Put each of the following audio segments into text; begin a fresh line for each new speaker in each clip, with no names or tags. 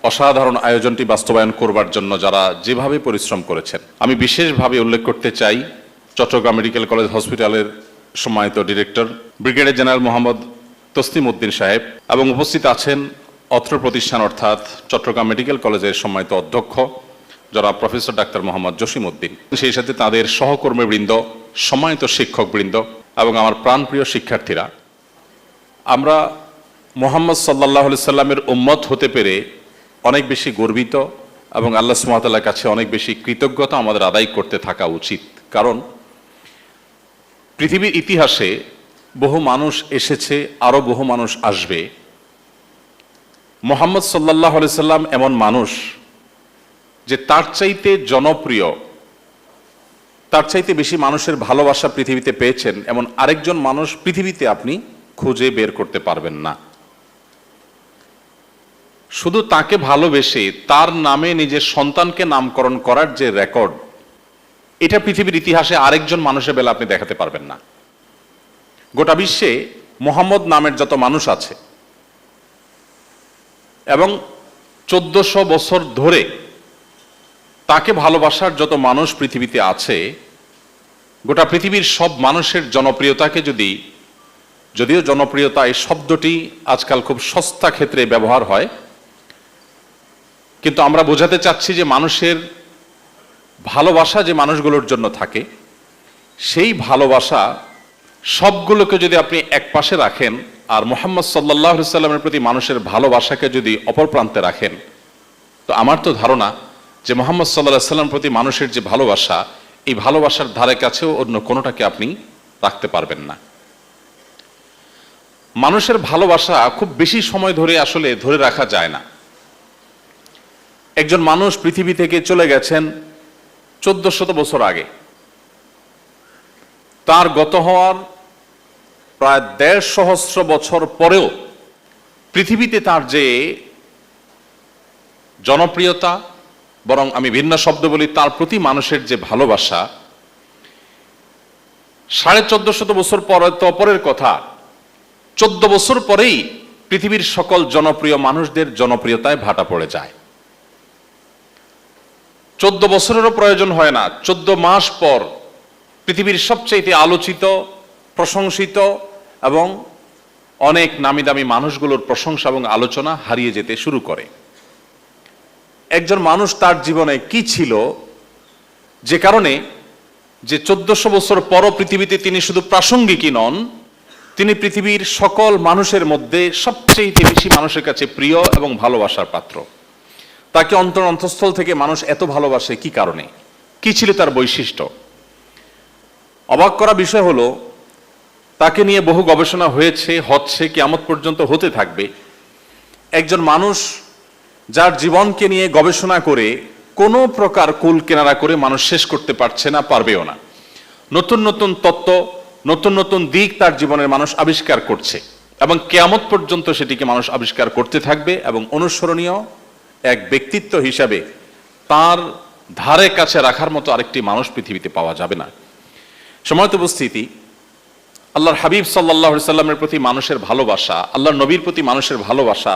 অসাধারণ আয়োজনটি বাস্তবায়ন করবার জন্য যারা যেভাবে পরিশ্রম করেছেন, আমি বিশেষভাবে উল্লেখ করতে চাই চট্টগ্রাম মেডিকেল কলেজ হসপিটালের সম্মানিত director brigadier general Mohammad Taslim Uddin সাহেব, এবং উপস্থিত আছেন অত্র প্রতিষ্ঠান অর্থাৎ চট্টগ্রাম মেডিকেল কলেজের সম্মানিত অধ্যক্ষ যারা প্রফেসর ডাক্তার মোহাম্মদ জসিম উদ্দিন, সেই সাথে তাদের সহকর্মীবৃন্দ, সম্মানিত শিক্ষকবৃন্দ এবং আমার প্রাণপ্রিয় শিক্ষার্থীরা। আমরা মুহাম্মদ সাল্লাল্লাহু আলাইহি সাল্লামের উম্মত হতে পেরে অনেক বেশি গর্বিত এবং আল্লাহ সুবহানাহু ওয়া তাআলার কাছে অনেক বেশি কৃতজ্ঞতা আমাদের আদায় করতে থাকা উচিত। কারণ পৃথিবীর ইতিহাসে বহু মানুষ এসেছে, আরো বহু মানুষ আসবে। মুহাম্মদ সাল্লাল্লাহু আলাইহি সাল্লাম এমন মানুষ যে তার চাইতে জনপ্রিয়, তার চাইতে বেশি মানুষের ভালোবাসা পৃথিবীতে পেয়েছেন এমন আরেকজন মানুষ পৃথিবীতে আপনি খুঁজে বের করতে পারবেন না। শুধু তাকে ভালোবেসে তার নামে নিজের সন্তানকে নামকরণ করার যে রেকর্ড, এটা পৃথিবীর ইতিহাসে আরেকজন মানুষের বেলা আপনি দেখাতে পারবেন না। গোটা বিশ্বে মোহাম্মদ নামের যত মানুষ আছে এবং 1400 বছর ধরে তাকে ভালোবাসার যত মানুষ পৃথিবীতে আছে, গোটা পৃথিবীর সব মানুষের জনপ্রিয়তাকে যদিও জনপ্রিয়তা এই শব্দটি আজকাল খুব সস্তা ক্ষেত্রে ব্যবহার হয়, কিন্তু আমরা বোঝাতে চাচ্ছি যে মানুষের ভালোবাসা যে মানুষগুলোর জন্য থাকে, সেই ভালোবাসা সবগুলোকে যদি আপনি এক পাশে রাখেন আর মুহাম্মদ সাল্লাল্লাহু আলাইহি সাল্লামের প্রতি মানুষের ভালোবাসাকে যদি অপর প্রান্তে রাখেন, তো আমার তো ধারণা যে মুহাম্মদ সাল্লাল্লাহু আলাইহি সাল্লামের প্রতি মানুষের যে ভালোবাসা, এই ভালোবাসার ধারে কাছেও অন্য কোনোটাকে আপনি রাখতে পারবেন না। মানুষের ভালোবাসা খুব বেশি সময় ধরে আসলে ধরে রাখা যায় না। একজন মানুষ পৃথিবী থেকে চলে গেছেন 1400 বছর আগে, তার গত হওয়ার প্রায় 1.5 সহস্র বছর পরেও পৃথিবীতে তার যে জনপ্রিয়তা, বরং আমি ভিন্ন শব্দ বলি, তার প্রতি মানুষের যে ভালোবাসা, 1450 বছর পরের কথা 14 বছর পরেই পৃথিবীর সকল জনপ্রিয় মানুষদের জনপ্রিয়তায় ভাটা পড়ে যায়। 14 বছরেরও প্রয়োজন হয় না, 14 মাস পর পৃথিবীর সবচেয়ে আলোচিত, প্রশংসিত এবং অনেক নামি দামি মানুষগুলোর প্রশংসা এবং আলোচনা হারিয়ে যেতে শুরু করে। একজন মানুষ তার জীবনে কি ছিল যে কারণে যে 1400 বছর পরও পৃথিবীতে তিনি শুধু প্রাসঙ্গিকই নন, তিনি পৃথিবীর সকল মানুষের মধ্যে সবচেয়ে বেশি মানুষের কাছে প্রিয় এবং ভালোবাসার পাত্র। তাকে অন্তঃস্থল থেকে মানুষ এত ভালোবাসে কি কারণে? কি ছিল তার বৈশিষ্ট্য? অবাক করা বিষয় হলো, তাকে নিয়ে বহু গবেষণা হয়েছে, হচ্ছে, কিয়ামত পর্যন্ত হতে থাকবে। একজন মানুষ যার জীবনকে নিয়ে গবেষণা করে কোনো প্রকার কুল কেনারা করে মানুষ শেষ করতে পারছে না, পারবেও না। নতুন নতুন তত্ত্ব, নতুন নতুন দিক তার জীবনের মানুষ আবিষ্কার করছে এবং কিয়ামত পর্যন্ত সেটিকে মানুষ আবিষ্কার করতে থাকবে এবং অনুসরণীয় এক ব্যক্তিত্ব হিসাবে তার ধারে কাছে রাখার মতো আরেকটি মানুষ পৃথিবীতে পাওয়া যাবে না। সম্মানিত উপস্থিতি, আল্লাহর হাবিব সাল্লাল্লাহু আলাইহি সাল্লামের প্রতি মানুষের ভালোবাসা, আল্লাহর নবীর প্রতি মানুষের ভালোবাসা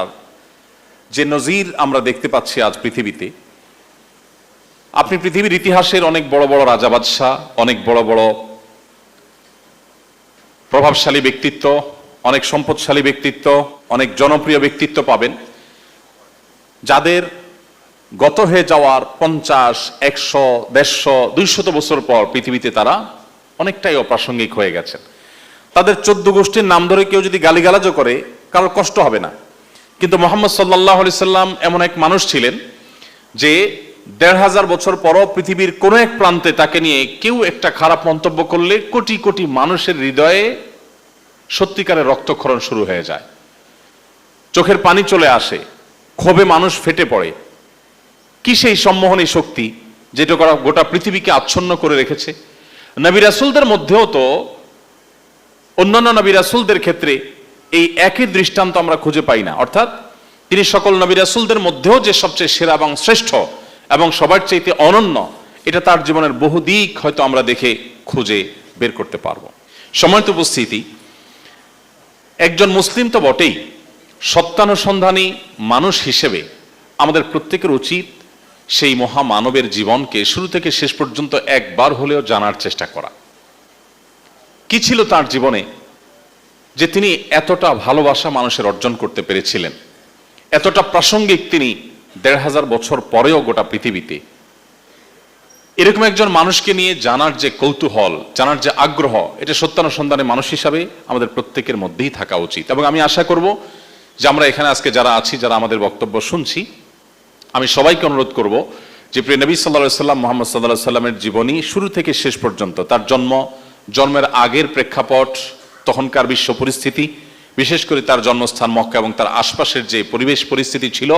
যে নজির আমরা দেখতে পাচ্ছি আজ পৃথিবীতে, আপনি পৃথিবীর ইতিহাসের অনেক বড় বড় রাজা বাদশাহ, অনেক বড় বড় প্রভাবশালী ব্যক্তিত্ব, অনেক সম্পদশালী ব্যক্তিত্ব, অনেক জনপ্রিয় ব্যক্তিত্ব পাবেন যাদের গত হয়ে যাওয়ার 50, 100, 150, 200 বছর পর পৃথিবীতে তারা অনেকটাই অপ্রাসঙ্গিক হয়ে গেছেন। তাদের 14 গোষ্ঠীর নাম ধরে কেউ যদি গালিগালাজও করে কারোর কষ্ট হবে না, কিন্তু মুহাম্মদ সাল্লাল্লাহু আলাইহি সাল্লাম এমন এক মানুষ ছিলেন যে 1500 বছর পরও পৃথিবীর কোনো এক প্রান্তে তাকে নিয়ে কেউ একটা খারাপ মন্তব্য করলে কোটি কোটি মানুষের হৃদয়ে সত্যিকারের রক্তক্ষরণ শুরু হয়ে যায়, চোখের পানি চলে আসে, ক্ষোভে মানুষ ফেটে পড়ে। কি সেই সম্মোহনী শক্তি যেটা গোটা পৃথিবীকে আচ্ছন্ন করে রেখেছে। নবী রাসূলদের মধ্যেও তো অন্যান্য নবী রাসূলদের ক্ষেত্রে এই একই দৃষ্টান্ত আমরা খুঁজে পাই না, অর্থাৎ তিনি সকল নবী রাসূলদের মধ্যেও যে সবচেয়ে সেরা এবং শ্রেষ্ঠ এবং সবার চাইতে অনন্য, এটা তার জীবনের বহু দিক হয়তো আমরা দেখে খুঁজে বের করতে পারবো। সম্মানিত উপস্থিতি, একজন মুসলিম তো বটেই, সত্যানুসন্ধানী মানুষ হিসেবে আমাদের প্রত্যেকের উচিত সেই মহামানবের জীবনকে শুরু থেকে শেষ পর্যন্ত একবার হলেও জানার চেষ্টা করা। কি ছিল তার জীবনে যে তিনি এতটা ভালোবাসা মানুষের অর্জন করতে পেরেছিলেন, এতটা প্রাসঙ্গিক তিনি ১৫০০ বছর পরেও গোটা পৃথিবীতে। এরকম একজন মানুষকে নিয়ে জানার যে কৌতূহল, জানার যে আগ্রহ, এটা সত্যানুসন্ধানে মানুষ হিসাবে আমাদের প্রত্যেকের মধ্যেই থাকা উচিত। এবং আমি আশা করব যে আমরা এখানে আজকে যারা আছি, যারা আমাদের বক্তব্য শুনছি, আমি সবাইকে অনুরোধ করব যে প্রিয় নবী সাল্লাল্লাহু আলাইহি সাল্লাম, মুহাম্মদ সাল্লাল্লাহু আলাইহি সাল্লামের জীবনী শুরু থেকে শেষ পর্যন্ত, তার জন্মের আগের প্রেক্ষাপট, তখনকার বিশ্ব পরিস্থিতি, বিশেষ করে তার জন্মস্থান মক্কা এবং তার আশপাশের যে পরিবেশ পরিস্থিতি ছিল,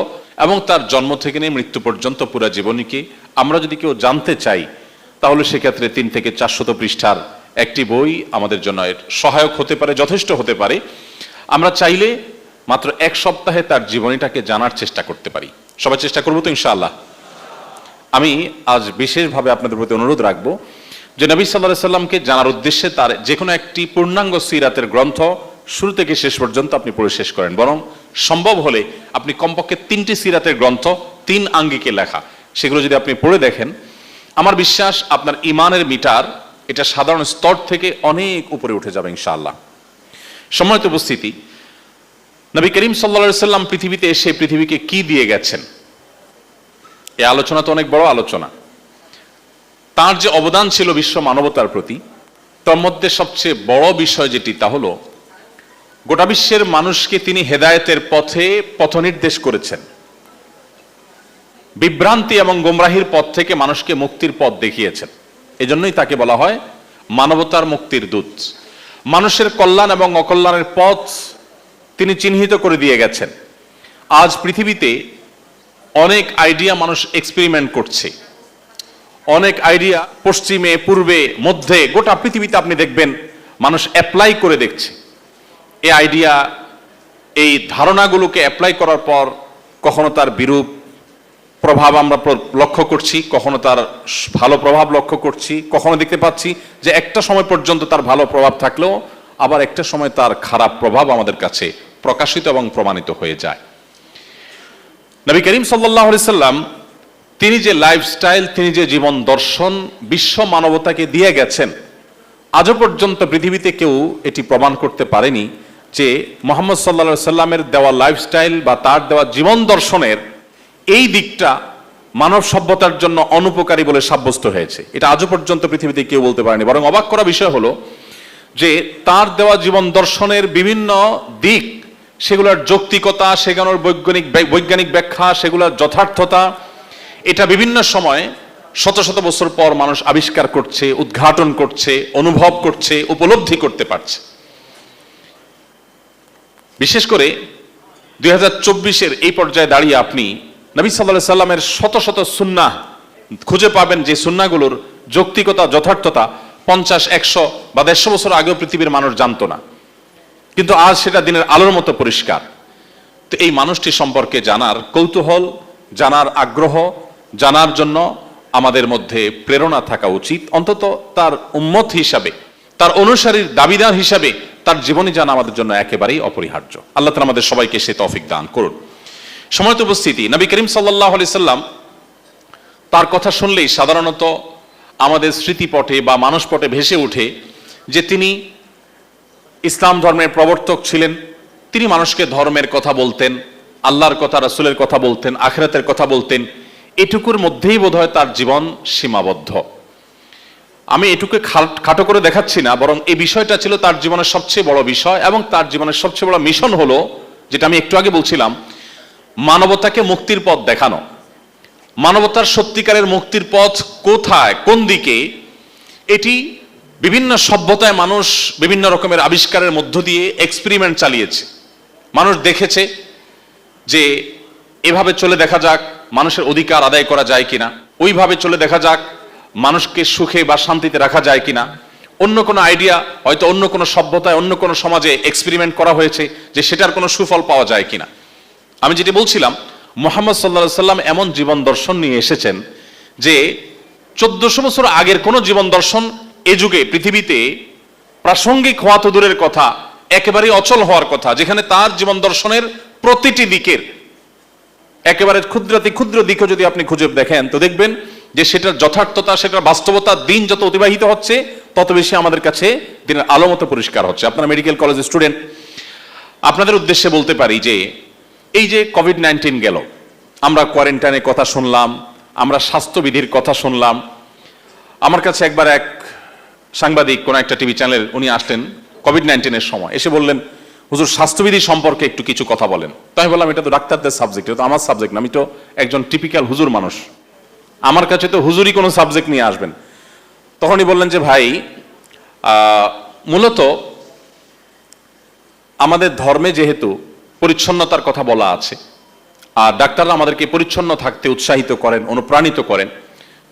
এবং তার জন্ম থেকে নিয়ে মৃত্যু পর্যন্ত পুরা জীবনীকে আমরা যদি কেউ জানতে চাই, তাহলে সেক্ষেত্রে 3 থেকে 400 পৃষ্ঠার একটি বই আমাদের জন্য সহায়ক হতে পারে, যথেষ্ট হতে পারে। আমরা চাইলে মাত্র 1 সপ্তাহে তার জীবনীটাকে জানার চেষ্টা করতে পারি। সবাই চেষ্টা করবো তো ইনশাআল্লাহ। আমি আজ বিশেষভাবে আপনাদের প্রতি অনুরোধ রাখবো যে নবী সাল্লাল্লাহু আলাইহি সাল্লামকে জানার উদ্দেশ্যে তার যে কোনো একটি পূর্ণাঙ্গ সিরাতের গ্রন্থ শুরু থেকে শেষ পর্যন্ত আপনি পড়ে শেষ করেন, বরং সম্ভব হলে আপনি কমপক্ষে 3টি সিরাতের গ্রন্থ 3 আঙ্গিকে লেখা, সেগুলো যদি আপনি পড়ে দেখেন, আমার বিশ্বাস আপনার ইমানের মিটার এটা সাধারণ স্তর থেকে অনেক উপরে উঠে যাবে ইনশাআল্লাহ। সম্মানিত উপস্থিতি, নবী করিম সাল্লাল্লাহু আলাইহি সাল্লাম পৃথিবীতে এসে পৃথিবীকে কি দিয়ে গেছেন, এই আলোচনা তো অনেক বড় আলোচনা। তার যে অবদান ছিল বিশ্ব মানবতার প্রতি, তার মধ্যে সবচেয়ে বড় বিষয় যেটি, তা হলো গোটা বিশ্বের মানুষকে তিনি হেদায়েতের পথে পথনির্দেশ করেছেন। বিভ্রান্তি এবং গোমরাহির পথ থেকে মানুষকে মুক্তির পথ দেখিয়েছেন। এজন্যই তাকে বলা হয় মানবতার মুক্তির দূত। মানুষের কল্যাণ এবং অকল্যাণের পথ তিনি চিহ্নিত করে দিয়ে গেছেন। আজ পৃথিবীতে অনেক আইডিয়া মানুষ এক্সপেরিমেন্ট করছে, অনেক আইডিয়া পশ্চিমে, পূর্বে, মধ্যে, গোটা পৃথিবীতে আপনি দেখবেন মানুষ অ্যাপ্লাই করে দেখছে। এই আইডিয়া, এই ধারণাগুলোকে অ্যাপ্লাই করার পর কখনো তার বিরূপ প্রভাব আমরা লক্ষ্য করছি, কখনো তার ভালো প্রভাব লক্ষ্য করছি, কখনো দেখতে পাচ্ছি যে একটা সময় পর্যন্ত তার ভালো প্রভাব থাকলেও আবার একটা সময় তার খারাপ প্রভাব আমাদের কাছে প্রকাশিত এবং প্রমাণিত হয়ে যায়। নবী করিম সাল্লাল্লাহু আলাইহি সাল্লাম তিনি যে লাইফস্টাইল, তিনি যে জীবন দর্শন বিশ্ব মানবতাকে দিয়ে গেছেন, আজও পর্যন্ত পৃথিবীতে কেউ এটি প্রমাণ করতে পারেনি যে মুহাম্মদ সাল্লাল্লাহু আলাইহি সাল্লামের দেওয়া লাইফস্টাইল বা তার দেওয়া জীবন দর্শনের এই দিকটা মানব সভ্যতার জন্য অনুপকারী বলে সাব্যস্ত হয়েছে। এটা আজও পর্যন্ত পৃথিবীতে কেউ বলতে পারেনি। বরং অবাক করা বিষয় হলো যে তার দেওয়া জীবন দর্শনের বিভিন্ন দিক, সেগুলোর যৌক্তিকতা, সেগুলোর বৈজ্ঞানিক ব্যাখ্যা, সেগুলোর যথার্থতা, এটা বিভিন্ন সময় শত শত বছর পর মানুষ আবিষ্কার করছে, উদ্ঘাটন করছে, অনুভব করছে, উপলব্ধি করতে পারছে। বিশেষ করে 2024-এর এই পর্যায়ে দাঁড়িয়ে আপনি নবী সাল্লাল্লাহু আলাইহি সাল্লামের শত শত সুন্নাহ খুঁজে পাবেন, যে সুন্নাহগুলোর যৌক্তিকতা, যথার্থতা 50, 100 বা 150 বছর আগেও পৃথিবীর মানুষ জানতো না, কিন্তু আজ সেটা দিনের আলোর মতো পরিষ্কার। তো এই মানুষটি সম্পর্কে জানার কৌতূহল, জানার আগ্রহ, জানার জন্য আমাদের মধ্যে প্রেরণা থাকা উচিত। অন্তত তার উম্মত হিসাবে, তার অনুসারীর দাবিদার হিসাবে তার জীবনী জানা আমাদের জন্য একেবারেই অপরিহার্য। আল্লাহ তাআলা আমাদের সবাইকে সে তৌফিক দান করুন। সম্মানিত উপস্থিতি, নবী করিম সাল্লাল্লাহু আলাইহি সাল্লাম তার কথা শুনলেই সাধারণত আমাদের স্মৃতিপটে বা মানসপটে ভেসে ওঠে যে তিনি ইসলাম ধর্মের প্রবর্তক ছিলেন। তিনি মানুষকে ধর্মের কথা বলতেন, আল্লাহর কথা, রাসূলের কথা বলতেন, আখিরাতের কথা বলতেন। এটুকুর মধ্যেই বোধহয় তার জীবন সীমাবদ্ধ। আমি এটুকু খাটো করে দেখাচ্ছি না, বরং এই বিষয়টা ছিল তার জীবনের সবচেয়ে বড় বিষয়, এবং তার জীবনের সবচেয়ে বড় মিশন হলো, যেটা আমি একটু আগে বলছিলাম, মানবতাকে মুক্তির পথ দেখানো। মানবতার সত্যিকারের মুক্তির পথ কোথায়, কোন দিকে, এটি বিভিন্ন সভ্যতায় মানুষ বিভিন্ন রকমের আবিষ্কারের মধ্য দিয়ে এক্সপেরিমেন্ট চালিয়েছে। মানুষ দেখেছে যে এভাবে চলে দেখা যাক মানুষের অধিকার আদায় করা যায় কিনা, ওইভাবে চলে দেখা যাক মানুষকে সুখে বা শান্তিতে রাখা যায় কিনা। অন্য কোনো আইডিয়া হয়তো অন্য কোনো সভ্যতায়, অন্য কোনো সমাজে এক্সপেরিমেন্ট করা হয়েছে যে সেটার কোনো সুফল পাওয়া যায় কিনা। আমি যেটি বলছিলাম, মুহাম্মদ সাল্লাল্লাহু আলাইহি সাল্লাম এমন জীবন দর্শন নিয়ে এসেছেন যে 1400 বছর আগের কোনো জীবন দর্শন এ যুগে পৃথিবীতে প্রাসঙ্গিক হওয়া তো দূরের কথা, একেবারেই অচল হওয়ার কথা, যেখানে তার জীবন দর্শনের প্রতিটি দিকের একেবারে ক্ষুদ্রাতি ক্ষুদ্র দিকও যদি আপনি খুঁজে দেখেন তো দেখবেন যে সেটার যথার্থতা, সেটার বাস্তবতা দিন যত অতিবাহিত হচ্ছে তত বেশি আমাদের কাছে দিনের আলো মতো পরিষ্কার হচ্ছে। আপনারা মেডিকেল কলেজের স্টুডেন্ট, আপনাদের উদ্দেশ্যে বলতে পারি যে এই যে কোভিড-19 গেল, আমরা কোয়ারেন্টাইনের কথা শুনলাম, আমরা স্বাস্থ্যবিধির কথা শুনলাম। আমার কাছে একবার এক সাংবাদিক কোন একটা টিভি চ্যানেল উনি আসলেন কোভিড-19 সময়, এসে বললেন, হুজুর স্বাস্থ্যবিধি সম্পর্কে একটু কিছু কথা বলেন। তো আমি বললাম, এটা তো ডাক্তারদের সাবজেক্ট, এটা তো আমার সাবজেক্ট না, আমি তো একজন টিপিক্যাল হুজুর মানুষ, আমার কাছে তো হুজুরই কোনো সাবজেক্ট নিয়ে আসবেন। তখনই বললেন যে ভাই, মূলত আমাদের ধর্মে যেহেতু পরিচ্ছন্নতার কথা বলা আছে, আর ডাক্তাররা আমাদেরকে পরিচ্ছন্ন থাকতে উৎসাহিত করেন, অনুপ্রাণিত করেন,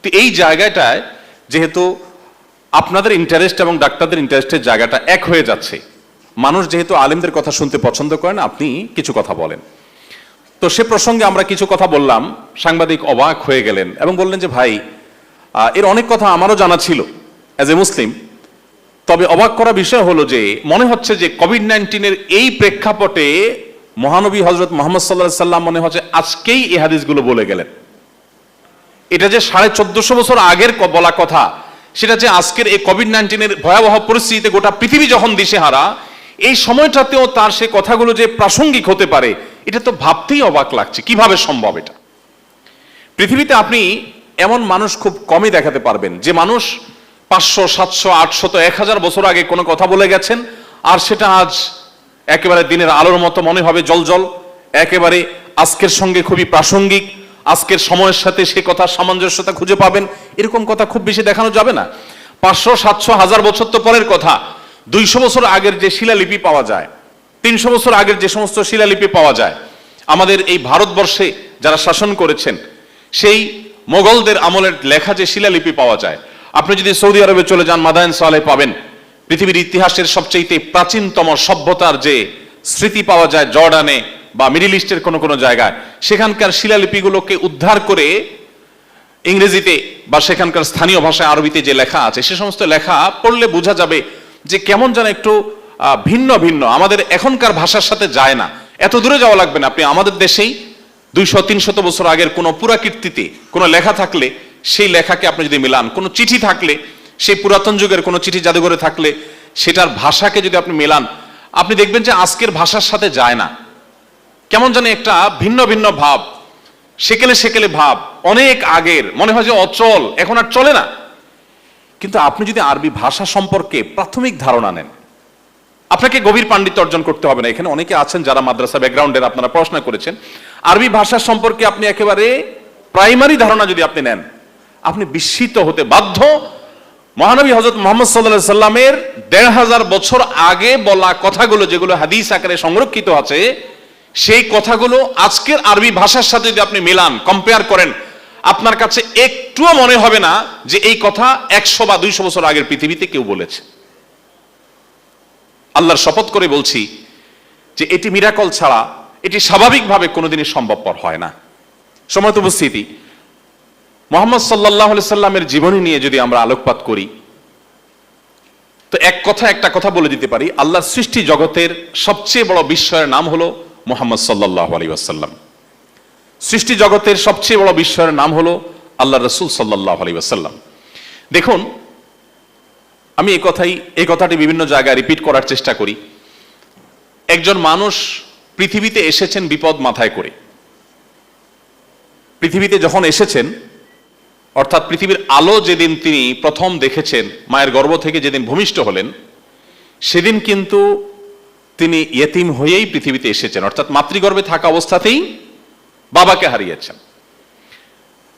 তো এই জায়গাটায় যেহেতু আপনাদের ইন্টারেস্ট এবং ডাক্তারদের ইন্টারেস্টের জায়গাটা এক হয়ে যাচ্ছে, মানুষ যেহেতু আলেমদের কথা শুনতে পছন্দ করেন, আপনি কিছু কথা বলেন। তো সে প্রসঙ্গে আমরা কিছু কথা বললাম, সাংবাদিক অবাক হয়ে গেলেন এবং বললেন যে ভাই, এর অনেক কথা আমারও জানা ছিল অ্যাজ এ মুসলিম, তবে অবাক করা বিষয় হলো যে মনে হচ্ছে যে কোভিড-19 এই প্রেক্ষাপটে মহানবী হযরত মুহাম্মদ সাল্লাল্লাহু আলাইহি সাল্লাম মনে হচ্ছে আজকেই এই হাদিসগুলো বলে গেলেন। এটা যে 1450 বছর আগের বলা কথা, সেটা যে আজকের এই কোভিড-19 ভয়াবহ পরিস্থিতিতে গোটা পৃথিবী যখন দিশেহারা, এই সময়টাতেও তার সে কথাগুলো যে প্রাসঙ্গিক হতে পারে, এটা তো ভাবতেই অবাক লাগছে। কিভাবে সম্ভব এটা? পৃথিবীতে আপনি এমন মানুষ খুব কমই দেখাতে পারবেন যে মানুষ 500, 700, 800, 1000 বছর আগে কোনো কথা বলে গেছেন, আর সেটা আজ একেবারে দিনের আলোর মতো মনে হবে, জলজল, একেবারে আজকের সঙ্গে খুবই প্রাসঙ্গিক, আজকের সময়ের সাথে সে কথা সামঞ্জস্যতা খুঁজে পাবেন, এরকম কথা খুব বেশি দেখানো যাবে না। 500, 700, 1000 বছর তো পরের কথা। 200 বছর আগের যে শিলালিপি পাওয়া যায়, 300 বছর আগের যে সমস্ত শিলালিপি পাওয়া যায়, আমাদের এই ভারতবর্ষে যারা শাসন করেছেন সেই মোগলদের আমলের লেখা যে শিলালিপি পাওয়া যায়, আপনি যদি সৌদি আরবে চলে যান, মাদায়েন সালেহ পাবেন, পৃথিবীর ইতিহাসের সবচেয়ে প্রাচীনতম সভ্যতার যে স্মৃতি পাওয়া যায় জর্ডানে বা মিডল ইস্টের কোনো কোনো জায়গায়, সেখানকার শিলালিপিগুলোকে উদ্ধার করে ইংরেজিতে বা সেখানকার স্থানীয় ভাষায় আরবিতে যে লেখা আছে, সে সমস্ত লেখা পড়লে বোঝা যাবে যে কেমন যেন একটু ভিন্ন ভিন্ন, আমাদের এখনকার ভাষার সাথে যায় না। এত দূরে যাওয়া লাগবে না, আপনি আমাদের দেশেই 200-300 বছর আগের কোনো পুরাকীর্তিতে কোনো লেখা থাকলে সেই লেখাকে আপনি যদি মিলান, কোনো চিঠি থাকলে, সেই পুরাতন যুগের কোনো চিঠি জাদুঘরে থাকলে সেটার ভাষাকে যদি আপনি মেলান, আপনি দেখবেন যে আজকের ভাষার সাথে যায় না, কেমন যেন একটা ভিন্ন ভিন্ন ভাব, সেকেলে সেকেলে ভাব, অনেক আগের, মনে হয় যে অচল, এখন আর চলে না। কিন্তু আপনি যদি আরবি ভাষা সম্পর্কে প্রাথমিক ধারণা নেন, আপনাকে গভীর পাণ্ডিত্য অর্জন করতে হবে না। এখানে অনেকে আছেন যারা মাদ্রাসা ব্যাকগ্রাউন্ডের, আপনারা পড়াশোনা করেছেন, আরবি ভাষা সম্পর্কে আপনি একেবারে প্রাইমারি ধারণা যদি আপনি নেন, আপনি বিস্মিত হতে বাধ্য। মহানবী হযরত মুহাম্মদ সাল্লাল্লাহু আলাইহি সাল্লামের 1500 বছর আগে বলা কথাগুলো, যেগুলো হাদিস আকারে সংরক্ষিত আছে, সেই কথাগুলো আজকের আরবি ভাষার সাথে যদি আপনি মেলান, কম্পেয়ার করেন, আপনার কাছে একটুও মনে হবে না যে এই কথা 100 বা 200 বছর আগের পৃথিবীতে কেউ বলেছে। আল্লাহর শপথ করে বলছি যে এটি মিরাকল ছাড়া এটি স্বাভাবিকভাবে কোনোদিনই সম্ভবপর হয় না। সম্মানিত উপস্থিতি, মুহাম্মদ সাল্লাল্লাহু আলাইহি সাল্লামের জীবনী নিয়ে যদি আমরা আলোকপাত করি, তো একটা কথা বলে দিতে পারি, আল্লাহর সৃষ্টি জগতের সবচেয়ে বড় বিস্ময়ের নাম হলো মুহাম্মদ সাল্লাল্লাহু আলাইহি ওয়াসাল্লাম। সৃষ্টি জগতের সবচেয়ে বড় বিস্ময়ের নাম হলো আল্লাহ রাসূল সাল্লাল্লাহু আলাইহি ওয়াসাল্লাম। দেখুন, আমি এই কথাটি বিভিন্ন জায়গায় রিপিট করার চেষ্টা করি। একজন মানুষ পৃথিবীতে এসেছেন বিপদ মাথায় করে। পৃথিবীতে যখন এসেছেন, অর্থাৎ পৃথিবীর আলো যেদিন তিনি প্রথম দেখেছেন, মায়ের গর্ভ থেকে যেদিন ভূমিষ্ঠ হলেন, সেদিন কিন্তু তিনি ইয়েতিম হয়েই পৃথিবীতে এসেছেন, অর্থাৎ মাতৃগর্ভে থাকা অবস্থাতেই বাবাকে হারিয়েছেন।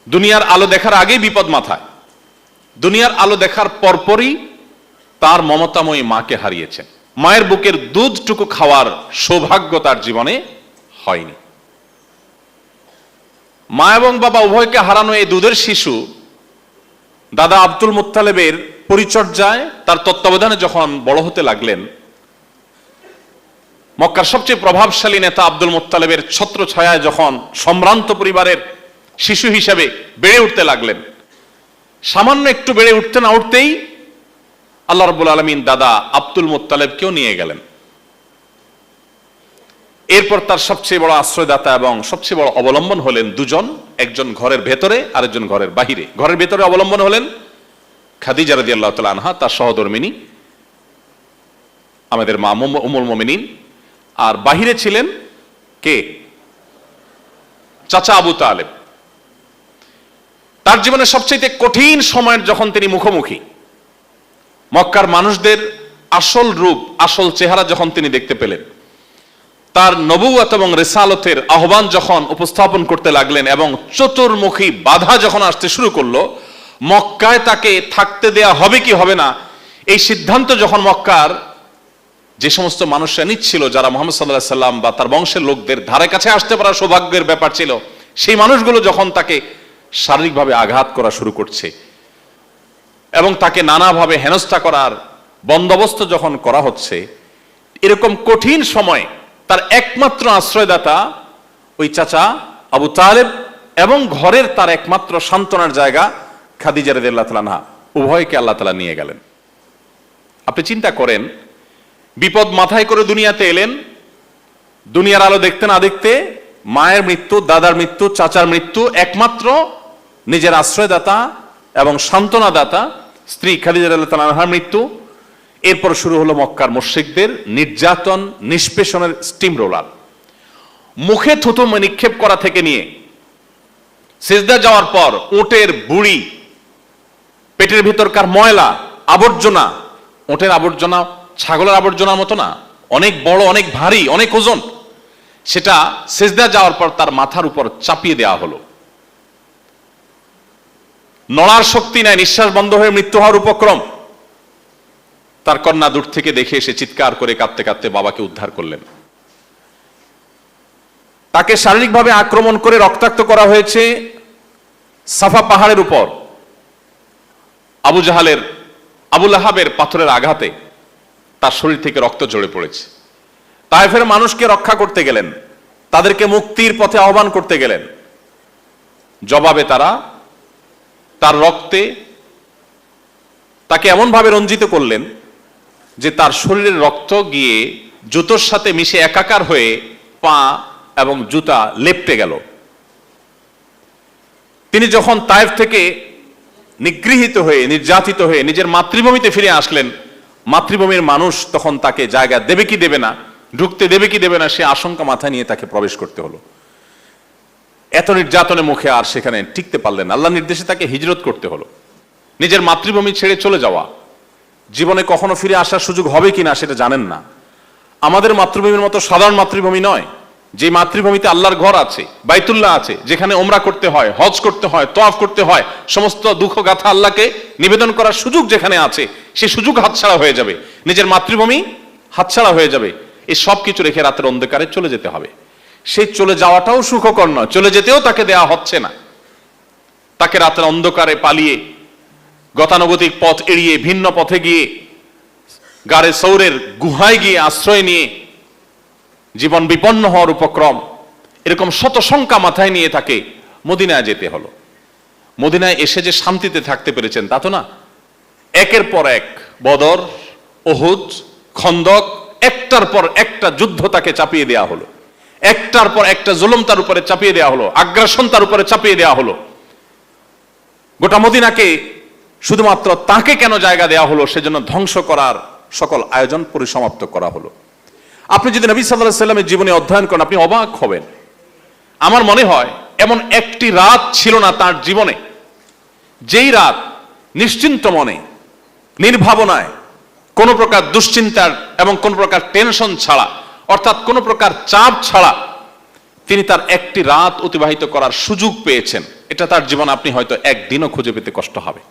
দুনিয়ার আলো দেখার আগেই বিপদ মাথায়, দুনিয়ার আলো দেখার পরপরই তার মমতাময়ী মাকে হারিয়েছেন। মায়ের বুকের দুধটুকু খাওয়ার সৌভাগ্য তার জীবনে হয়নি। মা এবং বাবা উভয়কে হারানো এই দুধের শিশু দাদা আব্দুল মুত্তালিবের পরিচর্যায়, তার তত্ত্বাবধানে যখন বড় হতে লাগলেন, মক্কার সবচেয়ে প্রভাবশালী নেতা আব্দুল মুত্তালিবের ছত্র ছায়ায় যখন সম্ভ্রান্ত পরিবারের শিশু হিসেবে বেড়ে উঠতে লাগলেন, সামান্য একটু বেড়ে উঠতে না উঠতেই আল্লাহ রাব্বুল আলামিন দাদা আব্দুল মুত্তালিবকেও নিয়ে গেলেন। এরপর তার সবচেয়ে বড় আশ্রয়দাতা এবং সবচেয়ে বড় অবলম্বন হলেন দুজন, একজন ঘরের ভেতরে আরেকজন ঘরের বাহিরে। ঘরের ভেতরে অবলম্বন হলেন খাদিজা রাদিয়াল্লাহু তাআলা আনহা, তার সহধর্মিণী, আমাদের মা উম্মুল মুমিনিন। আর বাহিরে ছিলেন কে? চাচা আবু তালেব। তার জীবনের সবচেয়ে কঠিন সময়ের যখন তিনি মুখোমুখি, মক্কার মানুষদের আসল রূপ, আসল চেহারা যখন তিনি দেখতে পেলেন, তার নবুয়ত এবং রিসালতের আহ্বান যখন উপস্থাপন করতে লাগলেন এবং চতুর্মুখী বাধা যখন আসতে শুরু করলো, মক্কায় তাকে থাকতে দেয়া হবে কি হবে না এই সিদ্ধান্ত যখন মক্কার যে সমস্ত মানুষরা নিচ্ছিল, যারা মুহাম্মদ সাল্লাল্লাহু আলাইহি সাল্লাম বা তার বংশের লোকদের ধারে কাছে আসতে পারা সৌভাগ্যের ব্যাপার ছিল, সেই মানুষগুলো যখন তাকে শারীরিকভাবে আঘাত করা শুরু করছে এবং তাকে নানাভাবে হেনস্থা করার বন্দোবস্ত যখন করা হচ্ছে, এরকম কঠিন সময়ে তার একমাত্র আশ্রয়দাতা ওই চাচা আবু তালেব এবং ঘরের তার একমাত্র সান্ত্বনার জায়গা খাদিজা রাদিয়াল্লাহু তাআলা আনহা, উভয়কে আল্লাহ তাআলা নিয়ে গেলেন। আপনি চিন্তা করেন, বিপদ মাথায় করে দুনিয়াতে এলেন, দুনিয়ার আলো দেখতে না দেখতে মায়ের মৃত্যু, দাদার মৃত্যু, চাচার মৃত্যু, একমাত্র নিজের আশ্রয়দাতা এবং সান্ত্বনাদাতা স্ত্রী খাদিজা রাদিয়াল্লাহু তাআলা আনহার মৃত্যু। এরপর শুরু হলো মক্কার মুশরিকদের নির্যাতন, নিষ্পেষণের স্টিম রোলার। মুখে থুতু নিক্ষেপ করা থেকে নিয়ে সিজদা যাওয়ার পর উটের বুড়ি, পেটের ভিতরকার ময়লা আবর্জনা, উটের আবর্জনা ছাগলের আবর্জনার মতো না, অনেক বড়, অনেক ভারী, অনেক ওজন, সেটা সিজদা যাওয়ার পর তার মাথার উপর চাপিয়ে দেওয়া হলো। নড়ার শক্তি নাই, নিঃশ্বাস বন্ধ হয়ে মৃত্যু হওয়ার উপক্রম। তার কন্যা দূর থেকে দেখে এসে চিৎকার করে কাঁদতে কাঁদতে বাবাকে উদ্ধার করলেন। তাকে শারীরিকভাবে আক্রমণ করে রক্তাক্ত করা হয়েছে সাফা পাহাড়ের উপর আবু লাহাবের পাথরের আঘাতে তার শরীর থেকে রক্ত ঝরে পড়েছে। তায়েফের মানুষকে রক্ষা করতে গেলেন, তাদেরকে মুক্তির পথে আহ্বান করতে গেলেন, জবাবে তারা তার রক্তে তাকে এমন ভাবে রঞ্জিত করলেন যে তার শরীরের রক্ত গিয়ে জুতোর সাথে মিশে একাকার হয়ে পা এবং জুতা লেপ্টে গেল। তিনি যখন তায়েফ থেকে নিগৃহীত হয়ে, নির্যাতিত হয়ে নিজের মাতৃভূমিতে ফিরে আসলেন, মাতৃভূমির মানুষ তখন তাকে জায়গা দেবে কি দেবে না, ঢুকতে দেবে কি দেবে না, সে আশঙ্কা মাথায় নিয়ে তাকে প্রবেশ করতে হলো। এত নির্যাতনের মুখে আর সেখানে টিকতে পারলেন, আল্লাহর নির্দেশে তাকে হিজরত করতে হলো। নিজের মাতৃভূমি ছেড়ে চলে যাওয়া, জীবনে কখনো ফিরে আসার সুযোগ হবে কিনা সেটা জানেন না। আমাদের মাতৃভূমির মতো সাধারণ মাতৃভূমি নয়, যে মাতৃভূমিতে আল্লাহর ঘর আছে, বাইতুল্লাহ আছে, যেখানে ওমরা করতে হয়, হজ করতে হয়, তওয়াফ করতে হয়, সমস্ত দুঃখ গাথা আল্লাহকে নিবেদন করার সুযোগ যেখানে আছে, সে সুযোগ হাতছাড়া হয়ে যাবে, নিজের মাতৃভূমি হাতছাড়া হয়ে যাবে। এই সব কিছু রেখে রাতের অন্ধকারে চলে যেতে হবে। সেই চলে যাওয়াটাও সুখকর নয়, চলে যেতেও তাকে দেয়া হচ্ছে না। তাকে রাতের অন্ধকারে পালিয়ে, গতানুগতিক পথ এড়িয়ে, ভিন্ন পথে গিয়ে, গাড়ে সৌরের গুহায় গিয়ে আশ্রয় নিয়ে জীবন বিপন্ন হওয়ার উপক্রম, এরকম শত শঙ্কা মাথায় নিয়ে তাকে মদিনায় যেতে হলো। মদিনায় এসে যে শান্তিতে থাকতে পেরেছেন তা তো না। একের পর এক বদর, উহুদ, খন্দক, একটার পর একটা যুদ্ধ তাকে চাপিয়ে দেওয়া হলো, একটার পর একটা জুলুম তার উপরে চাপিয়ে দেওয়া হলো, আগ্রাসন তার উপরে চাপিয়ে দেওয়া হলো। গোটা মদিনাকে শুধুমাত্র তাকে কেন জায়গা দেওয়া হলো, সেজন্য ধ্বংস করার সকল আয়োজন পরিসমাপ্ত করা হলো। আপনি যদি নবী সাল্লাল্লাহু আলাইহি ওয়াসাল্লামের জীবনে অধ্যয়ন করেন, আপনি অবাক হবেন। আমার মনে হয় এমন একটি রাত ছিল না তার জীবনে যেই রাত নিশ্চিন্ত মনে, নির্ভাবনায়, কোন প্রকার দুশ্চিন্তার এবং কোন প্রকার টেনশন ছাড়া, অর্থাৎ কোন প্রকার চাপ ছাড়া তিনি তার একটি রাত অতিবাহিত করার সুযোগ পেয়েছেন। এটা তার জীবন আপনি হয়তো একদিনও খুঁজে পেতে কষ্ট হবে।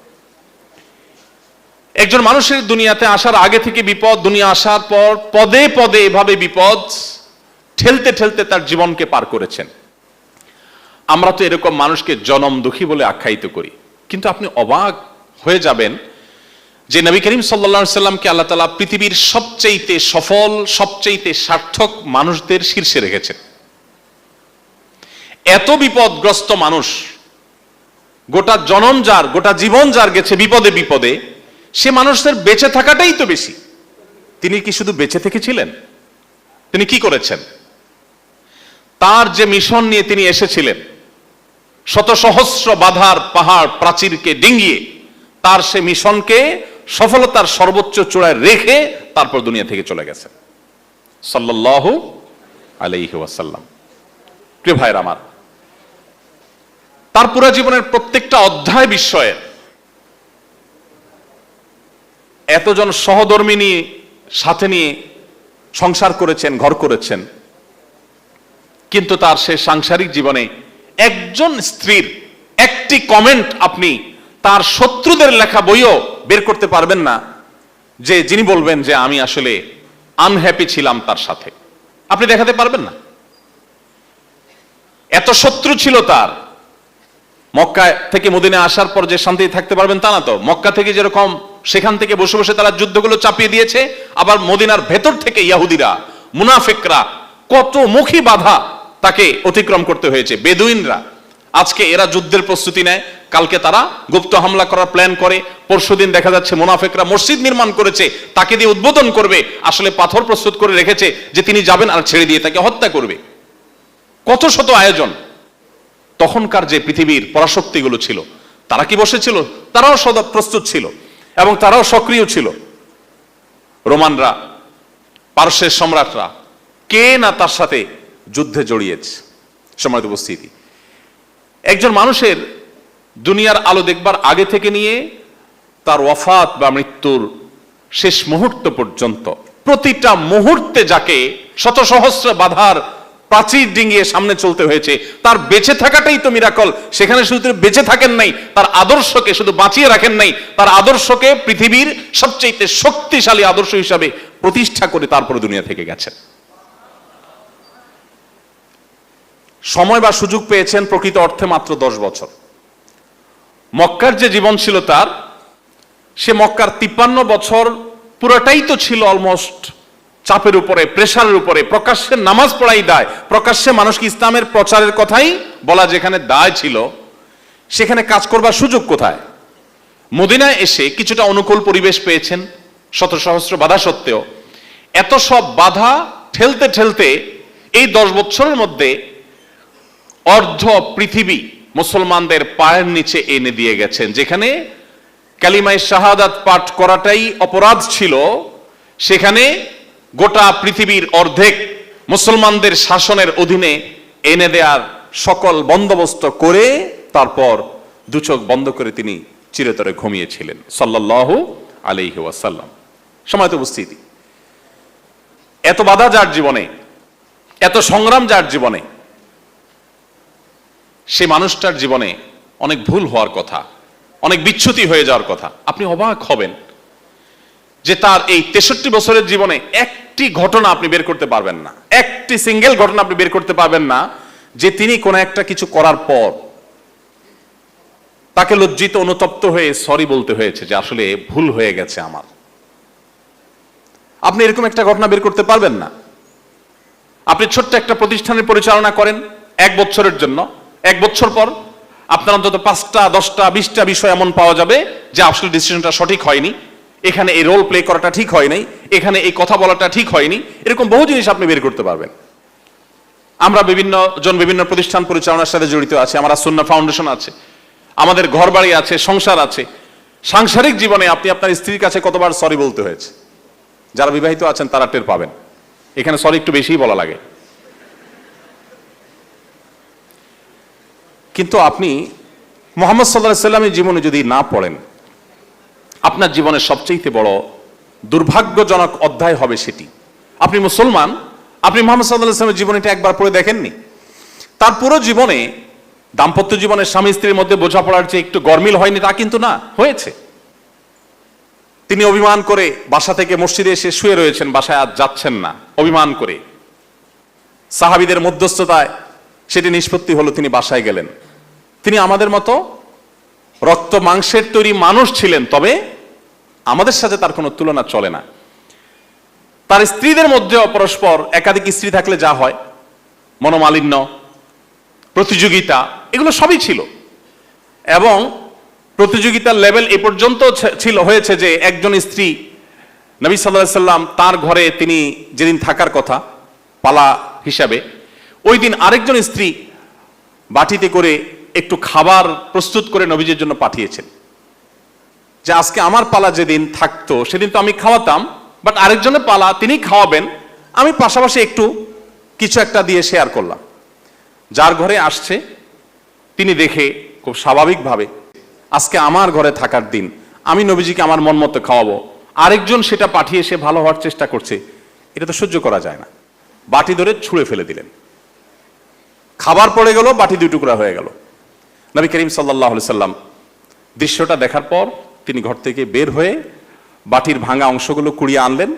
একজন মানুষের দুনিয়াতে আসার আগে থেকে বিপদ, দুনিয়া আসার পর পদে পদে এভাবে বিপদ ঠেলতে ঠেলতে তার জীবনকে পার করেছেন। আমরা তো এরকম মানুষকে জনম দুঃখী বলে আখ্যায়িত করি, কিন্তু আপনি অবাক হয়ে যাবেন যে নবী করিম সাল্লাল্লাহু আলাইহি সাল্লামকে আল্লাহ তাআলা পৃথিবীর সবচেয়ে সফল, সবচেয়ে সার্থক মানুষদের শীর্ষে রেখেছেন। এত বিপদগ্রস্ত মানুষ, গোটা জনম যার, গোটা জীবন যার গেছে বিপদে বিপদে, সে মানুষদের বেঁচে থাকাটাই তো বেশি। তিনি কি শুধু বেঁচে থেকেছিলেন? তিনি কি করেছেন? তার যে মিশন নিয়ে তিনি এসেছিলেন, শত সহস্র বাধার পাহাড় প্রাচীরকে ডিঙ্গিয়ে তার সে মিশনকে সফলতার সর্বোচ্চ চূড়ায় রেখে তারপর দুনিয়া থেকে চলে গেছে সাল্লাল্লাহু আলাইহি ওয়াসাল্লাম। প্রিয় ভাইরা আমার, তার পুরো জীবনের প্রত্যেকটা অধ্যায় বিষয়ে এতজন সহধর্মিনী সাথে নিয়ে সংসার করেছেন, ঘর করেছেন, কিন্তু তার সে সাংসারিক জীবনে একজন স্ত্রীর একটি কমেন্ট আপনি তার শত্রুদের লেখা বইও বের করতে পারবেন না যে যিনি বলবেন যে আমি আসলে আনহ্যাপি ছিলাম তার সাথে, আপনি দেখাতে পারবেন না। এত শত্রু ছিল তার। মক্কা থেকে মদিনা আসার পর যে শান্তি থাকতে পারবেন তা না তো। মক্কা থেকে যেরকম সেখান থেকে বসে বসে তারা যুদ্ধগুলো চাপিয়ে দিয়েছে, আবার মদিনার ভেতর থেকে ইহুদিরা, মুনাফিকরা কত মুখী বাধা তাকে অতিক্রম করতে হয়েছে। বেদুইনরা আজকে এরা যুদ্ধের প্রস্তুতি নেয়, কালকে তারা গুপ্ত হামলা করার প্ল্যান করে, পরশুদিন দেখা যাচ্ছে মুনাফিকরা মসজিদ নির্মাণ করেছে, তাকে দিয়ে উদ্বোধন করবে, আসলে পাথর প্রস্তুত করে রেখেছে যে তিনি যাবেন আর ছেড়ে দিয়ে তাকে হত্যা করবে। কত শত আয়োজন। তখনকার যে পৃথিবীর পরাশক্তিগুলো ছিল তারা কি বসেছিল? তারাও সদা প্রস্তুত ছিল এবং তারাও সক্রিয় ছিল। রোমানরা, পারস্যের সম্রাটরা, কে না তার সাথে যুদ্ধে জড়িয়েছে। সম্মানিত উপস্থিতি, একজন মানুষের দুনিয়ার আলো দেখবার আগে থেকে নিয়ে তার ওয়াফাত বা মৃত্যুর শেষ মুহূর্ত পর্যন্ত প্রতিটা মুহূর্তে যাকে শত সহস্র বাধার প্রাচীর ডিঙ্গিয়ে সামনে চলতে হয়েছে, তার বেঁচে থাকাটাই তো মিরাকল। সেখানে শুধু তিনি বেঁচে থাকেন নাই, তার আদর্শকে শুধু বাঁচিয়ে রাখেন নাই, তার আদর্শকে পৃথিবীর সবচেয়ে শক্তিশালী আদর্শ হিসাবে প্রতিষ্ঠা করে তারপরে দুনিয়া থেকে গেছেন। সময় বা সুযোগ পেয়েছেন প্রকৃত অর্থে মাত্র 10 বছর। মক্কার যে জীবন ছিল তার, সে মক্কার 53 বছর পুরোটাই তো ছিল অলমোস্ট চাপের উপরে, প্রেসারের উপরে। প্রকাশ্যে নামাজ পড়াই দায়, প্রকাশ্যে মানুষকে ইসলামের প্রচারের কথাই বলা যেখানে দায় ছিল, সেখানে কাজ করবার সুযোগ কোথায়? মদিনায় এসে কিছুটা অনুকূল পরিবেশ পেয়েছেন শত সহস্র বাধা সত্ত্বেও। এত সব বাধা ঠেলতে ঠেলতে এই 10 বছরের মধ্যে অর্ধ পৃথিবী মুসলমানদের পায়ের নিচে এনে দিয়ে গেছেন। যেখানে কালিমায়ে শাহাদাত পাঠ করাটাই অপরাধ ছিল, সেখানে গোটা পৃথিবীর অর্ধেক মুসলমানদের শাসনের অধীনে এনে দেওয়ার সকল বন্দোবস্ত করে তারপর দু চোখ বন্ধ করে তিনি চিরতরে ঘুমিয়েছিলেন সাল্লাল্লাহু আলাইহি ওয়াসাল্লাম। সময়ত উপস্থিতি, এত বাধা যার জীবনে, এত সংগ্রাম যার জীবনে, সে মানুষটার জীবনে অনেক ভুল হওয়ার কথা, অনেক বিচ্যুতি হয়ে যাওয়ার কথা। আপনি অবাক হবেন যে তার এই 63 বছরের জীবনে একটি ঘটনা আপনি বের করতে পারবেন না, একটি সিঙ্গেল ঘটনা আপনি বের করতে পারবেন না যে তিনি কোনো একটা কিছু করার পর তাকে লজ্জিত অনুতপ্ত হয়ে সরি বলতে হয়েছে যে আসলে ভুল হয়ে গেছে আমার। আপনি এরকম একটা ঘটনা বের করতে পারবেন না। আপনি ছোট্ট একটা প্রতিষ্ঠানের পরিচালনা করেন 1 বছরের জন্য, 1 বছর পর আপনার অন্তত 5টা 10টা 20টা বিষয় এমন পাওয়া যাবে যে আসলে ডিসিশনটা সঠিক হয়নি, এখানে এই রোল প্লে করাটা ঠিক হয় নাই, এখানে এই কথা বলাটা ঠিক হয়নি। এরকম বহু জিনিস আপনি বের করতে পারবেন। আমরা বিভিন্ন প্রতিষ্ঠান পরিচালনার সাথে জড়িত আছে, আমরা সুন্নাহ ফাউন্ডেশন আছে, আমাদের ঘর বাড়ি আছে, সংসার আছে। সাংসারিক জীবনে আপনি আপনার স্ত্রীর কাছে কতবার সরি বলতে হয়েছে? যারা বিবাহিত আছেন তারা টের পাবেন, এখানে সরি একটু বেশিই বলা লাগে। কিন্তু আপনি মুহাম্মদ সাল্লাল্লাহু আলাইহি ওয়াসাল্লামের জীবনে যদি না পড়েন, আপনার জীবনের সবচেয়ে বড় দুর্ভাগ্যজনক অধ্যায় হবে সেটি। আপনি মুসলমান, আপনি মুহাম্মদ সাল্লাল্লাহু আলাইহি ওয়াসাল্লামের জীবনীটা একবার পড়ে দেখেননি। তার পুরো জীবনে, দাম্পত্য জীবনে স্বামী স্ত্রীর মধ্যে বোঝাপড়ার যে একটু গরমিল হয়নি তা কিন্তু না, হয়েছে। তিনি অভিমান করে বাসা থেকে মসজিদে এসে শুয়ে রয়েছেন, বাসায় আজ যাচ্ছেন না, অভিমান করে। সাহাবীদের মধ্যস্থতায় সেটি নিষ্পত্তি হলো, তিনি বাসায় গেলেন। তিনি আমাদের মতো রক্ত মাংসের তৈরি মানুষ ছিলেন, তবে আমাদের সাথে তার কোনো তুলনা চলে না। তার স্ত্রীদের মধ্যে পরস্পর একাধিক স্ত্রী থাকলে যা হয়, মনোমালিন্য, প্রতিযোগিতা, এগুলো সবই ছিল। এবং প্রতিযোগিতার লেভেল এ পর্যন্ত হয়েছে যে একজন স্ত্রী, নবী সাল্লাল্লাহু আলাইহি ওয়াসাল্লাম তার ঘরে তিনি যেদিন থাকার কথা পালা হিসাবে, ওই দিন আরেকজন স্ত্রী বাটিতে করে একটু খাবার প্রস্তুত করে নবীজির জন্য পাঠিয়েছেন, যে আজকে আমার পালা যেদিন থাকতো সেদিন তো আমি খাওয়াতাম, বাট আরেকজনের পালা তিনি খাওয়াবেন, আমি পাশাপাশি একটু কিছু একটা দিয়ে শেয়ার করলাম। যার ঘরে আসছে তিনি দেখে খুব স্বাভাবিকভাবে আজকে আমার ঘরে থাকার দিন, আমি নবীজিকে আমার মন মতো খাওয়াবো, আরেকজন সেটা পাঠিয়ে সে ভালো হওয়ার চেষ্টা করছে, এটা তো সহ্য করা যায় না। বাটি ধরে ছুঁড়ে ফেলে দিলেন, খাবার পড়ে গেল, বাটি দুই টুকরা হয়ে গেল। নবী করিম সাল্লাল্লাহু আলাইহি সাল্লাম দৃশ্যটা দেখার পর তিনি ঘর থেকে বের হয়ে বাটির ভাঙা অংশগুলো কুড়িয়ে আনলেন।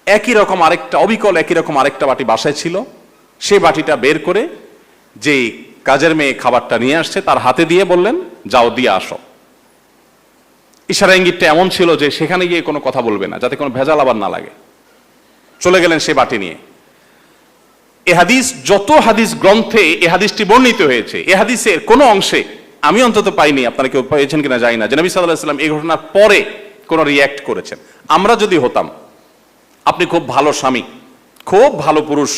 একই রকম আরেকটা অবিকল একই রকম আরেকটা বাটি বাসায় ছিল, সেই বাটিটা বের করে যে কাজের মেয়ে খাবারটা নিয়ে আসছে তার হাতে দিয়ে বললেন, যাও দিয়ে আসো। ইশারা ইঙ্গিতটা এমন ছিল যে সেখানে গিয়ে কোনো কথা বলবে না, যাতে কোনো ভেজাল আবার না লাগে। চলে গেলেন সে বাটি নিয়ে। এ হাদিস, যত হাদিস গ্রন্থে এ হাদিসটি বর্ণিত হয়েছে, এ হাদিসের কোনো অংশে আমি অন্তত পাইনি, আপনারা কেউ পেয়েছেন কিনা জানি না, যে নবী সাল্লাল্লাহু আলাইহি ওয়াসাল্লাম এই ঘটনার পরে কোনো রিয়্যাক্ট করেছেন। আমরা যদি হতাম, আপনি খুব ভালো স্বামী, খুব ভালো পুরুষ,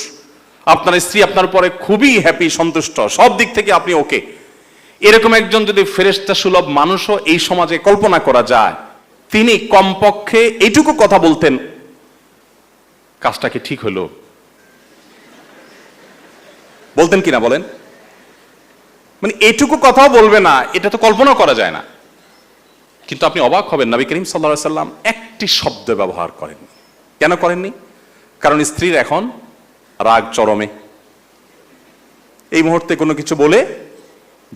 আপনার স্ত্রী আপনার উপরে খুবই হ্যাপি, সন্তুষ্ট, সব দিক থেকে আপনি ওকে, এরকম একজন যদি ফেরেশতা সুলভ মানুষও এই সমাজে কল্পনা করা যায়, তিনি কমপক্ষে এইটুকু কথা বলতেন, কাজটা কি ঠিক হলো? বলতেন কিনা বলেন? মানে এইটুকু কথাও বলবে না, এটা তো কল্পনা করা যায় না। কিন্তু আপনি অবাক হবেন, নবী করিম সাল্লাল্লাহু আলাইহি সাল্লাম একটি শব্দ ব্যবহার করেননি। কেন করেননি? কারণ স্ত্রীর এখন রাগ চরমে। এই মুহূর্তে কোনো কিছু বলে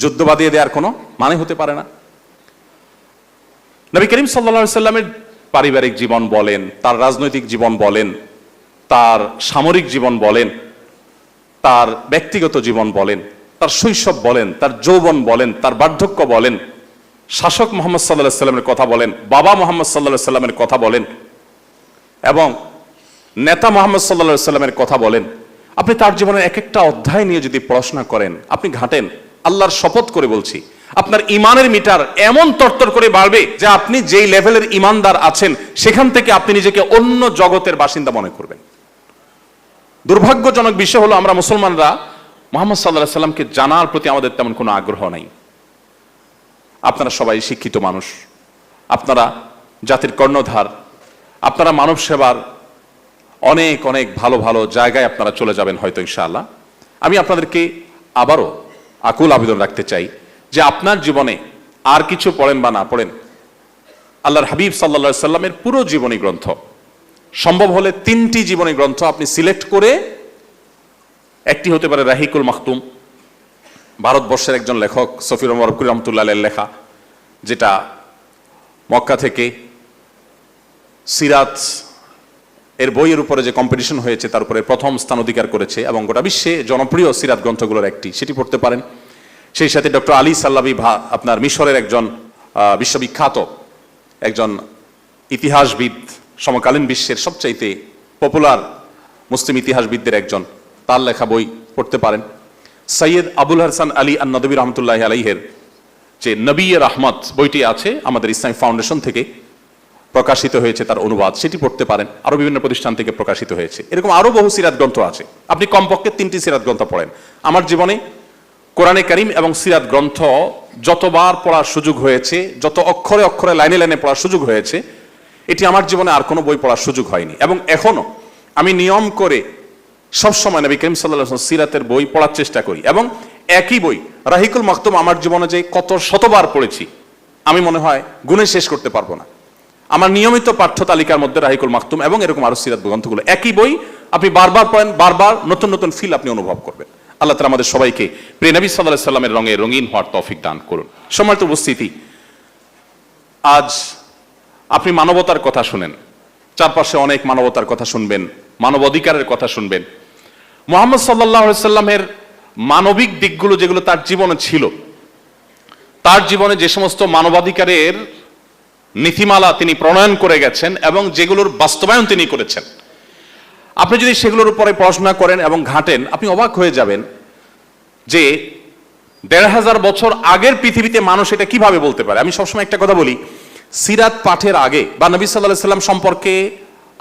যুদ্ধ বাঁধিয়ে দেওয়ার কোনো মানে হতে পারে না। নবী করিম সাল্লাল্লাহু আলাইহি সাল্লামের পারিবারিক জীবন বলেন, তার রাজনৈতিক জীবন বলেন, তার সামরিক জীবন বলেন, তার ব্যক্তিগত জীবন বলেন, তার শৈশব বলেন, তার যৌবন বলেন, তার বার্ধক্য বলেন, শাসক মুহাম্মদ সাল্লাল্লাহু আলাইহি সাল্লামের কথা বলেন, বাবা মুহাম্মদ সাল্লাল্লাহু আলাইহি সাল্লামের কথা বলেন, এবং নেতা মুহাম্মদ সাল্লাল্লাহু আলাইহি সাল্লামের কথা বলেন, আপনি তার জীবনের এক একটা অধ্যায় নিয়ে যদি পড়াশোনা করেন, আপনি ঘাটেন, আল্লাহর শপথ করে বলছি, আপনার ইমানের মিটার এমন তরতর করে বাড়বে যে আপনি যেই লেভেলের ইমানদার আছেন সেখান থেকে আপনি নিজেকে অন্য জগতের বাসিন্দা মনে করবেন। দুর্ভাগ্যজনক বিষয় হলো, আমরা মুসলমানরা মুহাম্মদ সাল্লাল্লাহু আলাইহি সাল্লামকে জানার প্রতি আমাদের তেমন কোনো আগ্রহ নাই। আপনারা সবাই শিক্ষিত মানুষ, আপনারা জাতির কর্ণধার, আপনারা মানব সেবার অনেক অনেক ভালো ভালো জায়গায় আপনারা চলে যাবেন হয়তো ইনশাআল্লাহ। আমি আপনাদেরকে আবারও আকুল আবেদন রাখতে চাই যে আপনার জীবনে আর কিছু পড়েন বা না পড়েন, আল্লাহর হাবিব সাল্লাল্লাহু আলাইহি সাল্লামের পুরো জীবনী গ্রন্থ, সম্ভব হলে 3টি জীবনী গ্রন্থ আপনি সিলেক্ট করে, একটি হতে পারে রাহিকুল মাখতুম, ভারতবর্ষের একজন লেখক সফিউর রহমান বরকতুল্লাহ রহমাতুল্লাহ আলাইহির লেখা, যেটা মক্কা থেকে সিরাত এর বইয়ের উপরে যে কম্পিটিশন হয়েছে তার উপরে প্রথম স্থান অধিকার করেছে এবং গোটা বিশ্বে জনপ্রিয় সিরাত গ্রন্থগুলোর একটি, সেটি পড়তে পারেন। সেই সাথে ডক্টর আলী সাল্লাবি, আপনার মিশরের একজন বিশ্ববিখ্যাত একজন ইতিহাসবিদ, সমকালীন বিশ্বের সবচাইতে পপুলার মুসলিম ইতিহাসবিদদের একজন, তার লেখা বই পড়তে পারেন। সৈয়দ আবুল হাসান আলী আন-নদভী রহমতুল্লাহ আলাইহের যে নবী-এ রাহমত বইটি আছে, আমাদের ইসলামিক ফাউন্ডেশন থেকে প্রকাশিত হয়েছে, তার অনুবাদ, সেটি পড়তে পারেন। আরো বিভিন্ন প্রতিষ্ঠান থেকে প্রকাশিত হয়েছে। এরকম আরো বহু সিরাত গ্রন্থ আছে, আপনি কমপক্ষে 3টি সিরাত গ্রন্থ পড়েন। আমার জীবনে কোরআনে কারীম এবং সিরাত গ্রন্থ যতবার পড়ার সুযোগ হয়েছে, যত অক্ষরে অক্ষরে লাইনে লাইনে পড়ার সুযোগ হয়েছে, এটি আমার জীবনে আর কোনো বই পড়ার সুযোগ হয়নি। এবং এখনো আমি নিয়ম করে সবসময় নবী করিম সাল্লাল্লাহু আলাইহি ওয়াসাল্লাম সিরাতের বই পড়ার চেষ্টা করি। এবং একই বই রাহিকুল মাখতুম আমার জীবনে যে কত শতবার পড়েছি আমি মনে হয় গুণে শেষ করতে পারবো না। আমার নিয়মিত পাঠ্য তালিকার মধ্যে রাহিকুল মাখতুম এবং এরকম আরো সিরাত গ্রন্থগুলো, একই বই আপনি বারবার পড়েন, বারবার নতুন নতুন ফিল আপনি অনুভব করবেন। আল্লাহ তাআলা আমাদের সবাইকে প্রিয় নবী সাল্লাল্লাহু আলাইহি ওয়াসাল্লামের রঙে রঙিন হওয়ার তৌফিক দান করুন। সম্মানিত উপস্থিতি, আজ আপনি মানবতার কথা শুনেন, চারপাশে অনেক মানবতার কথা শুনবেন, মানব অধিকারের কথা শুনবেন। মুহাম্মদ সাল্লাল্লাহু আলাইহি ওয়াসাল্লামের মানবিক দিকগুলো যেগুলো তার জীবনে ছিল, তার জীবনে যে সমস্ত মানবাধিকারের নীতিমালা তিনি প্রণয়ন করে গেছেন এবং যেগুলোর বাস্তবায়ন তিনি করেছেন, আপনি যদি সেগুলোর উপরে পড়াশোনা করেন এবং ঘাটেন, আপনি অবাক হয়ে যাবেন যে ১৫০০ বছর আগের পৃথিবীতে মানুষ এটা কিভাবে বলতে পারে। আমি সবসময় একটা কথা বলি, সিরাত পাঠের আগে বা নবী সাল্লাল্লাহু আলাইহি ওয়াসাল্লাম সম্পর্কে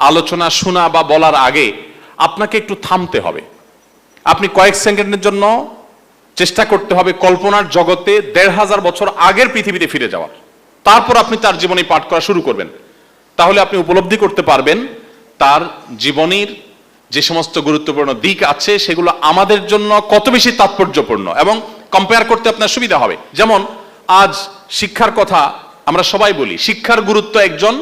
আলোচনা শোনা বা বলার আগে আপনাকে একটু থামতে হবে। আপনি কয়েক সেকেন্ডের জন্য চেষ্টা করতে হবে কল্পনার জগতে ১৫০০ বছর আগের পৃথিবীতে ফিরে যাওয়ার, তারপর আপনি তার জীবনী পাঠ করা শুরু করবেন। তাহলে আপনি উপলব্ধি করতে পারবেন তার জীবনীর যে সমস্ত গুরুত্বপূর্ণ দিক আছে সেগুলো আমাদের জন্য কত বেশি তাৎপর্যপূর্ণ, এবং কম্পেয়ার করতে আপনার সুবিধা হবে। যেমন আজ শিক্ষার কথা আমরা সবাই বলি, শিক্ষার গুরুত্ব একজন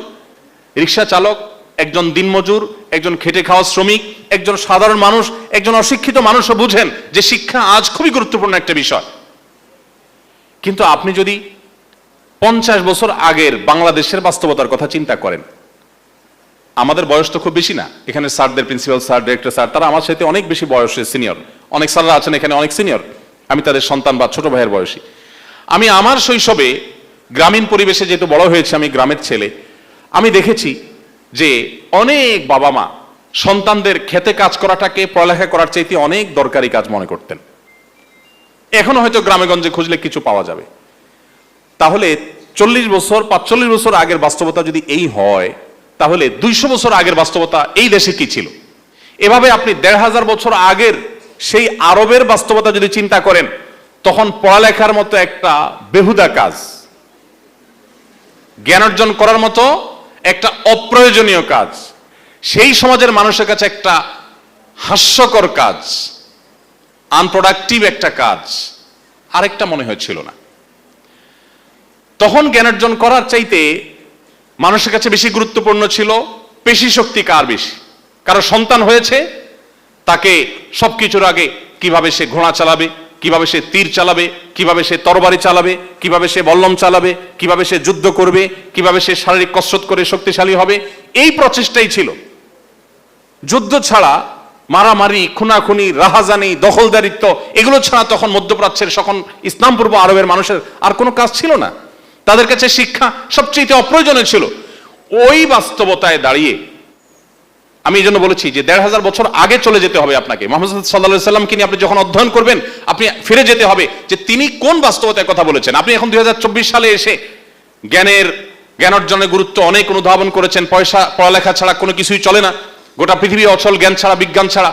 রিক্সা চালক, একজন দিনমজুর, একজন খেটে খাওয়া শ্রমিক, একজন সাধারণ মানুষ, একজন অশিক্ষিত মানুষও বুঝেন যে শিক্ষা আজ খুবই গুরুত্বপূর্ণ একটা বিষয়। কিন্তু আপনি যদি 50 বছর আগের বাংলাদেশের বাস্তবতার কথা চিন্তা করেন, আমাদের বয়স তো খুব বেশি না, এখানে স্যারদের, প্রিন্সিপাল স্যার, ডিরেক্টর স্যার, তারা আমার সাথে অনেক বেশি বয়সে সিনিয়র, অনেক স্যাররা আছেন এখানে অনেক সিনিয়র, আমি তাদের সন্তান বা ছোট ভাইয়ের বয়সী। আমি আমার শৈশবে গ্রামীণ পরিবেশে যেহেতু বড় হয়েছে, আমি গ্রামের ছেলে, আমি দেখেছি যে অনেক বাবা মা সন্তানদের খেতে কাজ করাটাকে পড়ালেখা করার চাইতে অনেক দরকারি কাজ মনে করতেন। এখনো হয়তো গ্রামে গঞ্জে খুঁজলে কিছু পাওয়া যাবে। তাহলে 40 বছর 45 বছর আগের বাস্তবতা যদি এই হয়, তাহলে 200 বছর আগের বাস্তবতা এই দেশে কি ছিল? এভাবে আপনি ১৫০০ বছর আগের সেই আরবের বাস্তবতা যদি চিন্তা করেন, তখন পড়ালেখার মতো একটা বেহুদা কাজ, জ্ঞান অর্জন করার মতো একটা অপ্রয়োজনীয় কাজ, সেই সমাজের মানুষের কাছে একটা হাস্যকর কাজ, আনপ্রোডাক্টিভ একটা কাজ আরেকটা মনে হচ্ছিল না। তখন জ্ঞান অর্জন করার চাইতে মানুষের কাছে বেশি গুরুত্বপূর্ণ ছিল পেশি শক্তি কার বেশি। কারো সন্তান হয়েছে, তাকে সবকিছুর আগে কিভাবে সে ঘোড়া চালাবে, কিভাবে সে তীর চালাবে, কিভাবে সে তরবারি চালাবে, কিভাবে সে বল্লম চালাবে, কিভাবে সে যুদ্ধ করবে, কিভাবে সে শারীরিক কসরত করে শক্তিশালী হবে, এই প্রচেষ্টাই ছিল। যুদ্ধ ছাড়া মারামারি, খুনাখুনি, রাহাজানি, দখলদারিত্ব, এগুলো ছাড়া তখন মধ্যপ্রাচ্যের, তখন ইসলাম পূর্ব আরবের মানুষের আর কোনো কাজ ছিল না। তাদের কাছে শিক্ষা সবচেয়ে অপ্রয়োজনীয় ছিল। ওই বাস্তবতায় দাঁড়িয়ে আমি এই জন্য বলেছি যে ১৫০০ বছর আগে চলে যেতে হবে আপনাকে। মুহাম্মদ সাল্লাল্লাহু আলাইহি সাল্লামকে নিয়ে আপনি যখন অধ্যয়ন করবেন, আপনি ফিরে যেতে হবে যে তিনি কোন বাস্তবতার কথা বলেছেন। আপনি এখন 2024 সালে এসে জ্ঞান অর্জনের গুরুত্ব অনেক অনুধাবন করেছেন, পড়ালেখা ছাড়া কোনো কিছুই চলে না, গোটা পৃথিবী অচল জ্ঞান ছাড়া, বিজ্ঞান ছাড়া।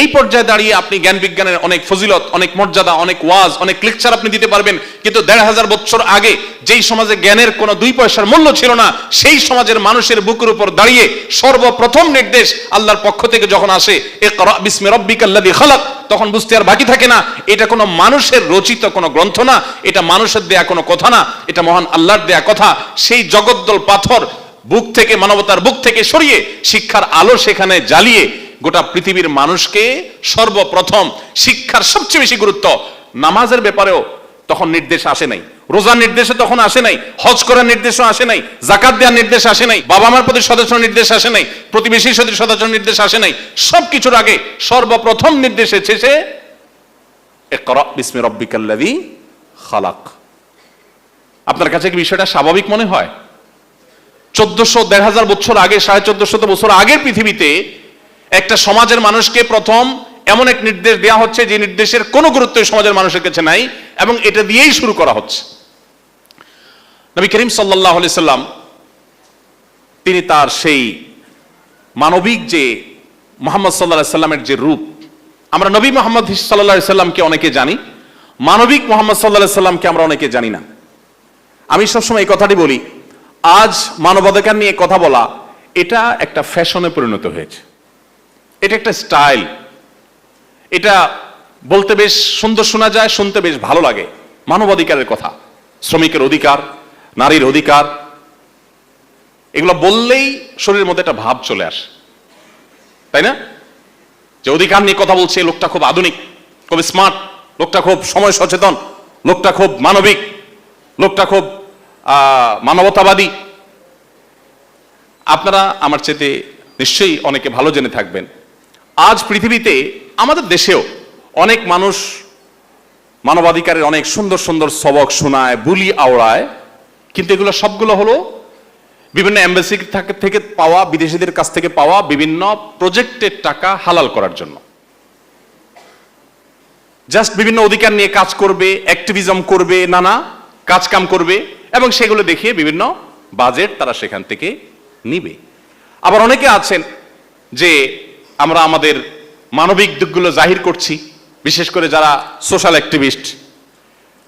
এই পর্যায়ে দাঁড়িয়ে আপনি জ্ঞান বিজ্ঞানের অনেক ফজিলত, অনেক মর্যাদা, অনেক ওয়াজ, অনেক লেকচার আপনি দিতে পারবেন। কিন্তু ১৫০০ বছর আগে যেই সমাজে জ্ঞানের কোনো 2 পয়সার মূল্য ছিল না, সেই সমাজের মানুষের বুকের উপর দাঁড়িয়ে সর্বপ্রথম নির্দেশ আল্লাহর পক্ষ থেকে যখন আসে, ইকরা বিসমি রাব্বিকাল্লাযী খালাক, তখন বুঝতে আর বাকি থাকে না এটা কোনো মানুষের রচিত কোনো গ্রন্থ না, এটা মানুষের দেয়া কোনো কথা না, এটা মহান আল্লাহর দেয়া কথা। সেই জগদ্দল পাথর বুক থেকে, মানবতার বুক থেকে সরিয়ে শিক্ষার আলো সেখানে জ্বালিয়ে গোটা পৃথিবীর মানুষকে সর্বপ্রথম শিক্ষার সবচেয়ে বেশি গুরুত্ব। নামাজের ব্যাপারেও তখন নির্দেশ আসে নাই, রোজার নির্দেশে তখন আসে নাই, হজ করার নির্দেশও আসে নাই, যাকাত দেওয়ার নির্দেশ আসে নাই, বাবা মার প্রতি সদাচরণ নির্দেশ আসে নাই, প্রতিবেশীর সাথে সদাচরণ নির্দেশ আসে নাই। সবকিছুর আগে সর্বপ্রথম নির্দেশ এসেছে ইকরা বিসমি রাব্বিকাল্লাযী খালাক। আপনার কাছে কি বিষয়টা স্বাভাবিক মনে হয়? ১৪০০-১৫০০ বছর আগে, ১৪৫০ বছর আগের পৃথিবীতে একটা সমাজের মানুষকে প্রথম এমন এক নির্দেশ দেওয়া হচ্ছে যে নির্দেশের কোনো গুরুত্ব সমাজের মানুষের কাছে নাই, এবং এটা দিয়েই শুরু করা হচ্ছে। নবী করিম সাল্লাল্লাহু আলাইহি সাল্লাম তিনি তার সেই মানবিক যে মুহাম্মদ সাল্লাল্লাহু আলাইহি সাল্লামের যে রূপ, আমরা নবী মুহাম্মদ সাল্লাল্লাহু আলাইহি সাল্লামকে অনেকে জানি, মানবিক মুহাম্মদ সাল্লাল্লাহু আলাইহি সাল্লামকে আমরা অনেকে জানি না। আমি সবসময় এই কথাটি বলি, আজ মানবাধিকার নিয়ে কথা বলা এটা একটা ফ্যাশনে পরিণত হয়েছে, এটা একটা স্টাইল, এটা বলতে বেশ সুন্দর শোনা যায়, শুনতে বেশ ভালো লাগে। মানবাধিকারের কথা, শ্রমিকের অধিকার, নারীর অধিকার, এগুলো বললেই শরীরের মধ্যে একটা ভাব চলে আসে, তাই না? যে অধিকার নিয়ে কথা বলছে, লোকটা খুব আধুনিক, খুব স্মার্ট, লোকটা খুব সময় সচেতন, লোকটা খুব মানবিক, লোকটা খুব মানবতাবাদী। আপনারা আমার চেয়ে নিশ্চয়ই অনেকে ভালো জেনে থাকবেন, আজ পৃথিবীতে আমাদের দেশেও অনেক মানুষ মানবাধিকারের অনেক সুন্দর সুন্দর সবক শোনায়, বুলি আওড়ায়, কিন্তু এগুলো সবগুলো হলো বিভিন্ন এমবাসি থেকে পাওয়া, বিদেশিদের কাছ থেকে পাওয়া বিভিন্ন প্রজেক্টের টাকা হালাল করার জন্য। জাস্ট বিভিন্ন অধিকার নিয়ে কাজ করবে, অ্যাক্টিভিজম করবে, নানা কাজ কাম করবে, এবং সেগুলো দেখিয়ে বিভিন্ন বাজেট তারা সেখান থেকে নিবে। আবার অনেকে আছেন যে আমরা আমাদের মানবিক দিকগুলো জাহির করছি, বিশেষ করে যারা সোশ্যাল অ্যাক্টিভিস্ট,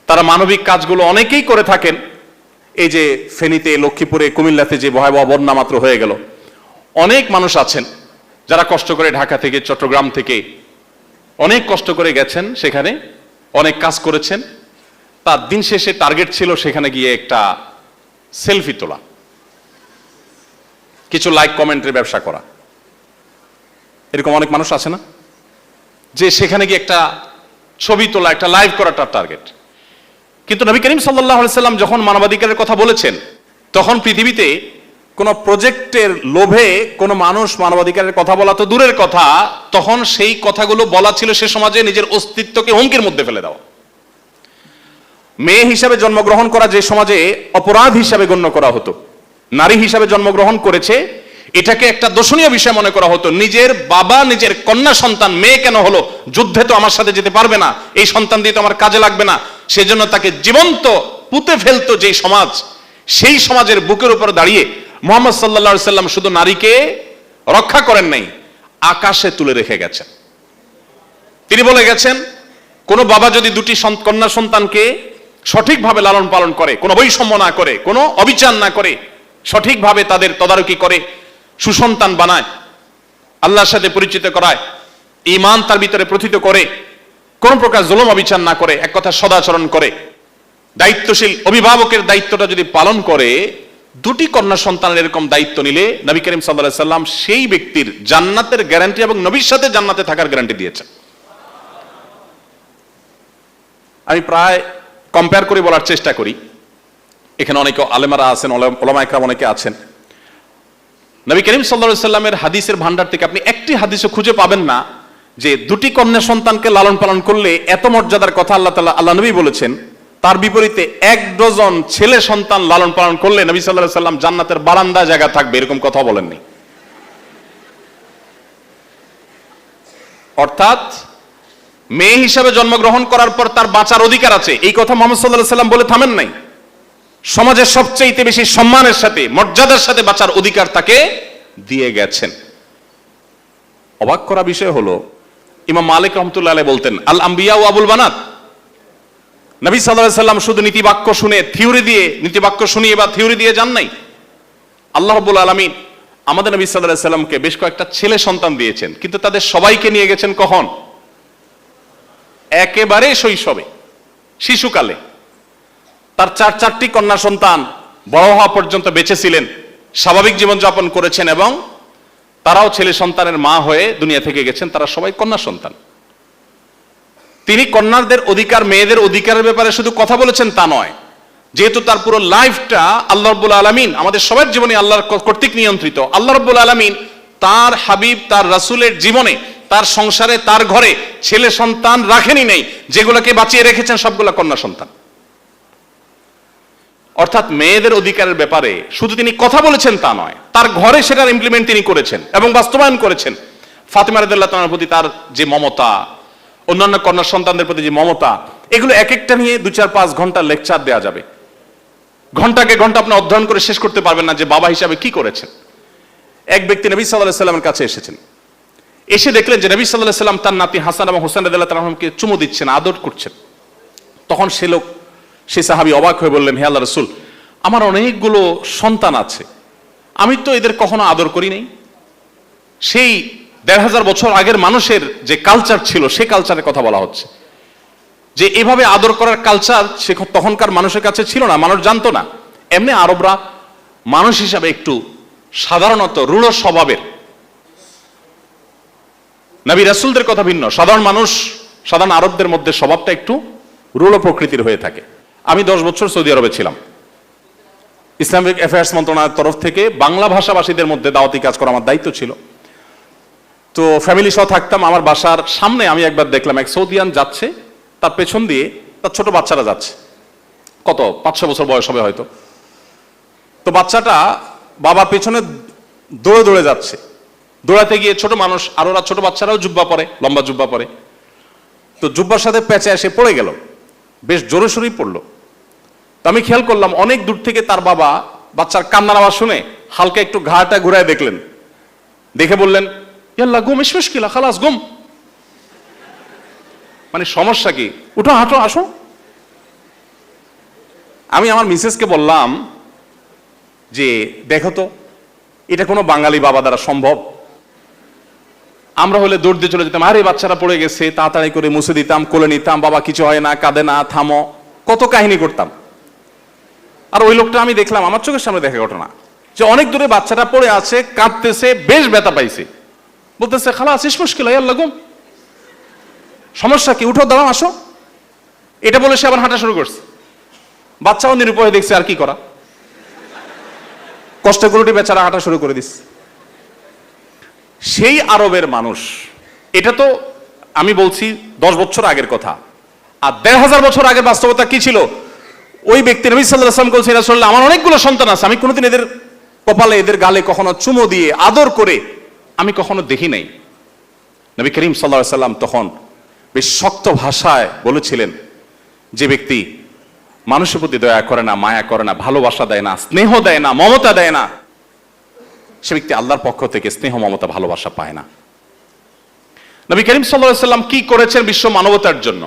তারা মানবিক কাজগুলো অনেকেই করে থাকেন। এই যে ফেনীতে, লক্ষ্মীপুরে, কুমিল্লাতে যে ভয়াবহ বন্যা মাত্র হয়ে গেল, অনেক মানুষ আছেন যারা কষ্ট করে ঢাকা থেকে, চট্টগ্রাম থেকে অনেক কষ্ট করে গেছেন, সেখানে অনেক কাজ করেছেন। তার দিন শেষে টার্গেট ছিল সেখানে গিয়ে একটা সেলফি তোলা, কিছু লাইক কমেন্টের ব্যবসা করা। এরকম অনেক মানুষ আছে না, যে সেখানে গিয়ে একটা ছবি তোলা, একটা লাইভ করা তার টার্গেট। কিন্তু নবী করিম সাল্লাল্লাহু আলাইহি সাল্লাম যখন মানবাধিকারের কথা বলেছেন, তখন পৃথিবীতে কোন প্রজেক্টের লোভে কোন মানুষ মানবাধিকারের কথা বলা তো দূরের কথা, তখন সেই কথাগুলো বলা ছিল সে সমাজে নিজের অস্তিত্বকে হুমকির মধ্যে ফেলে দেওয়া। মেয়ে হিসাবে জন্মগ্রহণ করা যে সমাজে অপরাধ হিসাবে গণ্য করা হতো, নারী হিসাবে জন্মগ্রহণ করেছে এটাকে একটা দোষণীয় বিষয় মনে করা হতো। নিজের বাবা নিজের কন্যা সন্তান মেয়ে কেন হলো, যুদ্ধে তো আমার সাথে যেতে পারবে না, এই সন্তান দিয়ে তো আমার কাজে লাগবে না, সেজন্য তাকে জীবন্ত পুঁতে ফেলতো যেই সমাজ, সেই সমাজের বুকের উপর দাঁড়িয়ে মুহাম্মদ সাল্লাল্লাহু আলাইহি সাল্লাম শুধু নারীকে রক্ষা করেন নাই, আকাশে তুলে রেখে গেছেন। তিনি বলে গেছেন, কোন বাবা যদি দুটি কন্যা সন্তানকে সঠিকভাবে লালন পালন করে, কোনো বৈষম্য না করে, কোনো অবিচার না করে, সঠিকভাবে তাদের তদারকি করে, সুসন্তান বানায়, আল্লাহর সাথে পরিচিত করায়, ঈমান তার ভিতরে প্রথিত করে, কোন প্রকার জুলুম অবিচার না করে, এক কথা সদাচরণ করে, দায়িত্বশীল অভিভাবকের দায়িত্বটা যদি পালন করে, দুটি কন্যা সন্তানের এরকম দায়িত্ব নিলে নবী করিম সাল্লাল্লাহু আলাইহি সাল্লাম সেই ব্যক্তির জান্নাতের গ্যারান্টি এবং নবীর সাথে জান্নাতে থাকার গ্যারান্টি দিয়েছেন। আমি প্রায় কম্পেয়ার করে বলার চেষ্টা করি, এখানে অনেকে আলেমারা আছেন, ওলামা ইকরাম অনেকে আছেন। নবী করিম সাল্লাল্লাহু আলাইহি সাল্লামের হাদিসের ভান্ডার থেকে আপনি একটি হাদিসও খুঁজে পাবেন না যে দুটি কন্যা সন্তানকে লালন পালন করলে এত মর্যাদার কথা আল্লাহ নবী বলেছেন। তার বিপরীতে 1 ডজন ছেলে সন্তান লালন পালন করলে নবী সাল্লাল্লাহু আলাইহি সাল্লাম জান্নাতের বারান্দায় জায়গা থাকবে, এরকম কথা বলেননি। অর্থাৎ মেয়ে হিসাবে জন্মগ্রহণ করার পর তার বাঁচার অধিকার আছে, এই কথা মুহাম্মদ সাল্লাল্লাহু আলাইহি সাল্লাম বলে থামেন নাই। সমাজের সবচেয়ে বেশি সম্মানের সাথে, মর্যাদার সাথে বাঁচার অধিকার তাকে দিয়ে গেছেন। অবাক করা বিষয় হলো, ইমাম মালিক রাহমাতুল্লাহ আলাইহি বলতেন, আল আম্বিয়া ও আবুল বানাত। নবী সাল্লাল্লাহু আলাইহি সাল্লাম শুধু নীতিবাক্য শুনে নীতিবাক্য শুনিয়ে বা থিওরি দিয়ে যান নাই। আল্লাহ রাব্বুল আলামিন আমাদের নবী সাল্লাল্লাহু আলাইহি সাল্লামকে বেশ কয়েকটা ছেলে সন্তান দিয়েছেন, কিন্তু তাদের সবাইকে নিয়ে গেছেন কখন? একেবারে শৈশবে, শিশুকালে। তার 4টি কন্যা সন্তান বড় হওয়া পর্যন্ত বেঁচে ছিলেন, স্বাভাবিক জীবনযাপন করেছেন, এবং তারাও ছেলে সন্তানের মা হয়ে দুনিয়া থেকে গেছেন। তারা সবাই কন্যা সন্তান। তিনি কন্যাদের অধিকার, মেয়েদের অধিকারের ব্যাপারে শুধু কথা বলেছেন তা নয়, যেহেতু তার পুরো লাইফটা আল্লাহ রাব্বুল আলামিন, আমাদের সবার জীবনে আল্লাহর কর্তৃক নিয়ন্ত্রিত। আল্লাহ রাব্বুল আলামিন তার হাবিব, তার রাসূলের জীবনে, তার সংসারে, তার ঘরে ছেলে সন্তান রাখেনি নেই, যেগুলোকে বাঁচিয়ে রেখেছেন সবগুলা কন্যা সন্তান। অর্থাৎ মেয়েদের অধিকারের ব্যাপারে শুধু তিনি কথা বলেছেন তা নয়, তার ঘরে সেটার ইমপ্লিমেন্ট তিনি করেছেন এবং বাস্তবায়ন করেছেন। ফাতিমা রাদিয়াল্লাহু তাআলার প্রতি তার যে মমতা, অন্যান্য কন্যা সন্তানদের প্রতি যে মমতা, এগুলো এক একটা নিয়ে 2-4-5 ঘন্টা লেকচার দেওয়া যাবে। ঘন্টাকে ঘন্টা আপনি অধ্যয়ন করে শেষ করতে পারবেন না যে বাবা হিসাবে কি করেছেন। এক ব্যক্তি নবী সাল্লাল্লাহু আলাইহি সাল্লামের কাছে এসেছেন, এসে দেখলেন যে নবী সাল্লাল্লাহু আলাইহি সাল্লাম তার নাতি হাসান এবং হোসেন রাদিয়াল্লাহু তাআলাকে চুমু দিচ্ছেন, আদর করছেন। তখন সে সাহাবী অবাক হয়ে বললেন, হে আল্লাহর রাসূল, আমার অনেকগুলো সন্তান আছে, আমি তো এদের কখনো আদর করি নাই। সেই 1500 বছর আগের মানুষের যে কালচার ছিল, সে কালচারের কথা বলা হচ্ছে, যে এভাবে আদর করার কালচার সে তখনকার মানুষের কাছে ছিল না, মানুষ জানতো না। এমনি আরবরা মানুষ হিসাবে একটু সাধারণত রূঢ় স্বভাবের, নবী রাসূলদের কথা ভিন্ন। সাধারণ আরবদের মধ্যে স্বভাবটা একটু রূঢ় প্রকৃতির হয়ে থাকে। আমি 10 বছর সৌদি আরবে ছিলাম। ইসলামিক অ্যাফেয়ার্স মন্ত্রণালয়ের তরফ থেকে বাংলা ভাষাভাষীদের মধ্যে দাওয়াতি কাজ করা আমার দায়িত্ব ছিল। তো ফ্যামিলি সহ থাকতাম। আমার বাসার সামনে আমি একবার দেখলাম এক সৌদিয়ান যাচ্ছে, তার পেছন দিয়ে তার ছোট বাচ্চারা যাচ্ছে, কত 5-6 বছর বয়স হবে হয়তো। তো বাচ্চাটা বাবার পেছনে দৌড়ে দৌড়ে যাচ্ছে, দৌড়াতে গিয়ে ছোট মানুষ আর ওরা ছোট বাচ্চারাও জুব্বা পরে, লম্বা জুব্বা পরে, তো জুব্বার সাথে প্যাঁচে এসে পড়ে গেল, বেশ জোরে সোরেই পড়লো। তো আমি খেয়াল করলাম অনেক দূর থেকে তার বাবা বাচ্চার কান্নার আওয়াজ শুনে হালকা একটু ঘাড়টা ঘুরায় দেখলেন, দেখে বললেন, ইয়াল্লাহ গুম, ইস মুশকিলা খালাস গুম, মানে সমস্যা কি, উঠো হাঁটো আসো। আমি আমার মিসেসকে বললাম যে দেখো তো এটা কোনো বাঙালি বাবা দ্বারা সম্ভব? আমরা হলে দৌড় দিয়ে চলে যেতাম, আরে বাচ্চারা পড়ে গেছে, তাড়াতাড়ি করে মুছে দিতাম, কোলে নিতাম, বাবা কিছু হয় না, কাঁদে না, থামো, কত কাহিনী করতাম। আর ওই লোকটা আমি দেখলাম, আমার চোখের সামনে দেখা ঘটনা, যে অনেক দূরে বাচ্চাটা পড়ে আছে, কাঁদতেছে, বেশ ব্যথা পাইছে, বলতেছে খালাস ইস মুশকিল আল্লাহ গো, সমস্যা কি, উঠো দাঁড়াও আসো। এটা বলে সে আবার হাঁটা শুরু করছে। বাচ্চাও নিরুপায় দেখছে, আর কি করা, কষ্ট করে বেচারা হাঁটা শুরু করে দিচ্ছে। সেই আরবের মানুষ, এটা তো আমি বলছি 10 বছর আগের কথা, আর 1500 বছর আগের বাস্তবতা কি ছিল? ওই ব্যক্তি নবী সাল্লাল্লাহু আলাইহি ওয়াসাল্লাম বলছেন, রাসূলুল্লাহ আমার অনেকগুলো সন্তান আছে, আমি কোনোদিন এদের কপালে এদের গালে কখনো চুমো দিয়ে আদর করে আমি কখনো দেখি নাই। নবী করিম সাল্লাল্লাহু আলাইহি ওয়াসাল্লাম তখন বেশ শক্ত ভাষায় বলেছিলেন, যে ব্যক্তি মানুষের প্রতি দয়া করে না, মায়া করে না, ভালোবাসা দেয় না, স্নেহ দেয় না, মমতা দেয় না, সে ব্যক্তি আল্লাহর পক্ষ থেকে স্নেহ মমতা ভালোবাসা পায় না। নবী করিম সাল্লাল্লাহু আলাইহি ওয়াসাল্লাম কি করেছেন বিশ্ব মানবতার জন্য?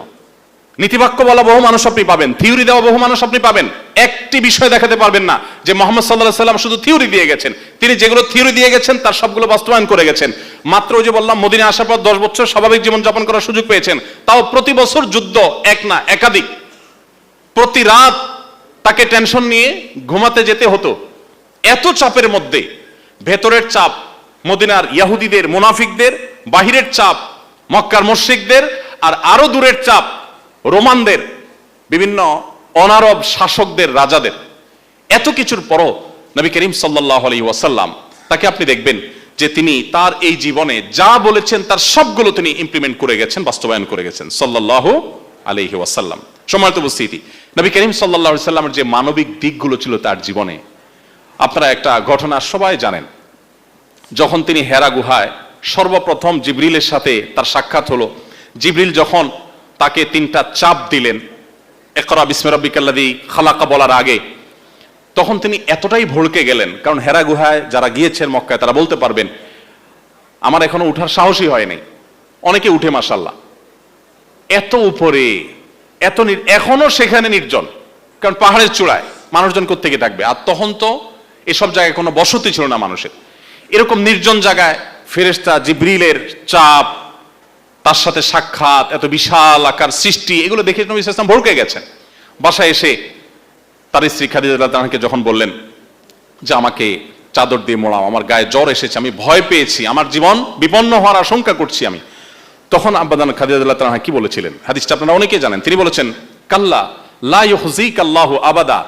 নীতিবাক্য বলা বহু মানুষ আপনি পাবেন, থিওরি দেওয়া বহু মানুষ আপনি পাবেন, একটি বিষয় দেখাতে পারবেন না যে মুহাম্মদ সাল্লাল্লাহু আলাইহি ওয়াসাল্লাম শুধু থিওরি দিয়ে গেছেন। তিনি যেগুলো থিওরি দিয়ে গেছেন তার সবগুলো বাস্তবায়ন করে গেছেন। মাত্র ওই যে বললাম, মদিনা আসার পর 10 বছর স্বাভাবিক জীবনযাপন করার সুযোগ পেয়েছেন, তাও প্রতি বছর যুদ্ধ, এক না একাধিক। প্রতি রাত তাকে টেনশন নিয়ে ঘুমাতে যেতে হতো। এত চাপের মধ্যে, ভেতরের চাপ মদিনার ইহুদিদের, মুনাফিকদের, বাহিরের চাপ মক্কার মুশরিকদের, আর আরো দূরের চাপ রোমানদের, বিভিন্ন অনারব শাসকদের, রাজাদের। এত কিছুর পরও নবী করিম সাল্লাল্লাহু আলাইহি ওয়াসাল্লাম, তাকে আপনি দেখবেন যে তিনি তার এই জীবনে যা বলেছেন তার সবগুলো তিনি ইমপ্লিমেন্ট করে গেছেন, বাস্তবায়ন করে গেছেন সাল্লাল্লাহু আলাইহি ওয়াসাল্লাম। সম্মানিত উপস্থিতি, নবী করিম সাল্লাল্লাহু আলাইহি ওয়াসাল্লামের যে মানবিক দিকগুলো ছিল তার জীবনে, আপনারা একটা ঘটনা সবাই জানেন। যখন তিনি হেরা গুহায় সর্বপ্রথম জিবরিলের সাথে তার সাক্ষাৎ হলো, জিবরিল যখন তাকে 3টা চাপ দিলেন ইকরা বিসমি রাব্বিকাল্লাযী খালাকা বলার আগে, তখন তিনি এতটাই ভড়কে গেলেন, কারণ হেরা গুহায় যারা গিয়েছেন মক্কায় তারা বলতে পারবেন, আমার এখনো উঠার সাহসই হয়নি, অনেকে উঠে মাশাআল্লাহ, এত উপরে, এত এখনো সেখানে নির্জন, কারণ পাহাড়ের চূড়ায় মানুষজন কোত্থেকে থাকবে, আর তখন তো এসব জায়গায় কোনো বসতি ছিল না মানুষের। এরকম নির্জন জায়গায় ফেরেশতা জিবরিলের চাপ, তার সাথে সাক্ষাৎ, এত বিশাল আকার সৃষ্টি, এগুলো দেখে নবী সাল্লাল্লাহু আলাইহি ওয়াসাল্লাম ভড়কে গেছেন। বাসায় এসে তার স্ত্রী খাদিজা রাদিয়াল্লাহু আনহাকে যখন বললেন যে আমাকে চাদর দিয়ে মোড়াও, আমার গায়ে জ্বর এসেছে, আমি ভয় পেয়েছি, আমার জীবন বিপন্ন হওয়ার আশঙ্কা করছি আমি, তখন আব্বাজান খাদিজা রাদিয়াল্লাহু আনহা কি বলেছিলেন? হাদিসটা আপনারা অনেকেই জানেন। তিনি বলেছেন, কাল্লা লা ইউহযিকাল্লাহু আবাদা,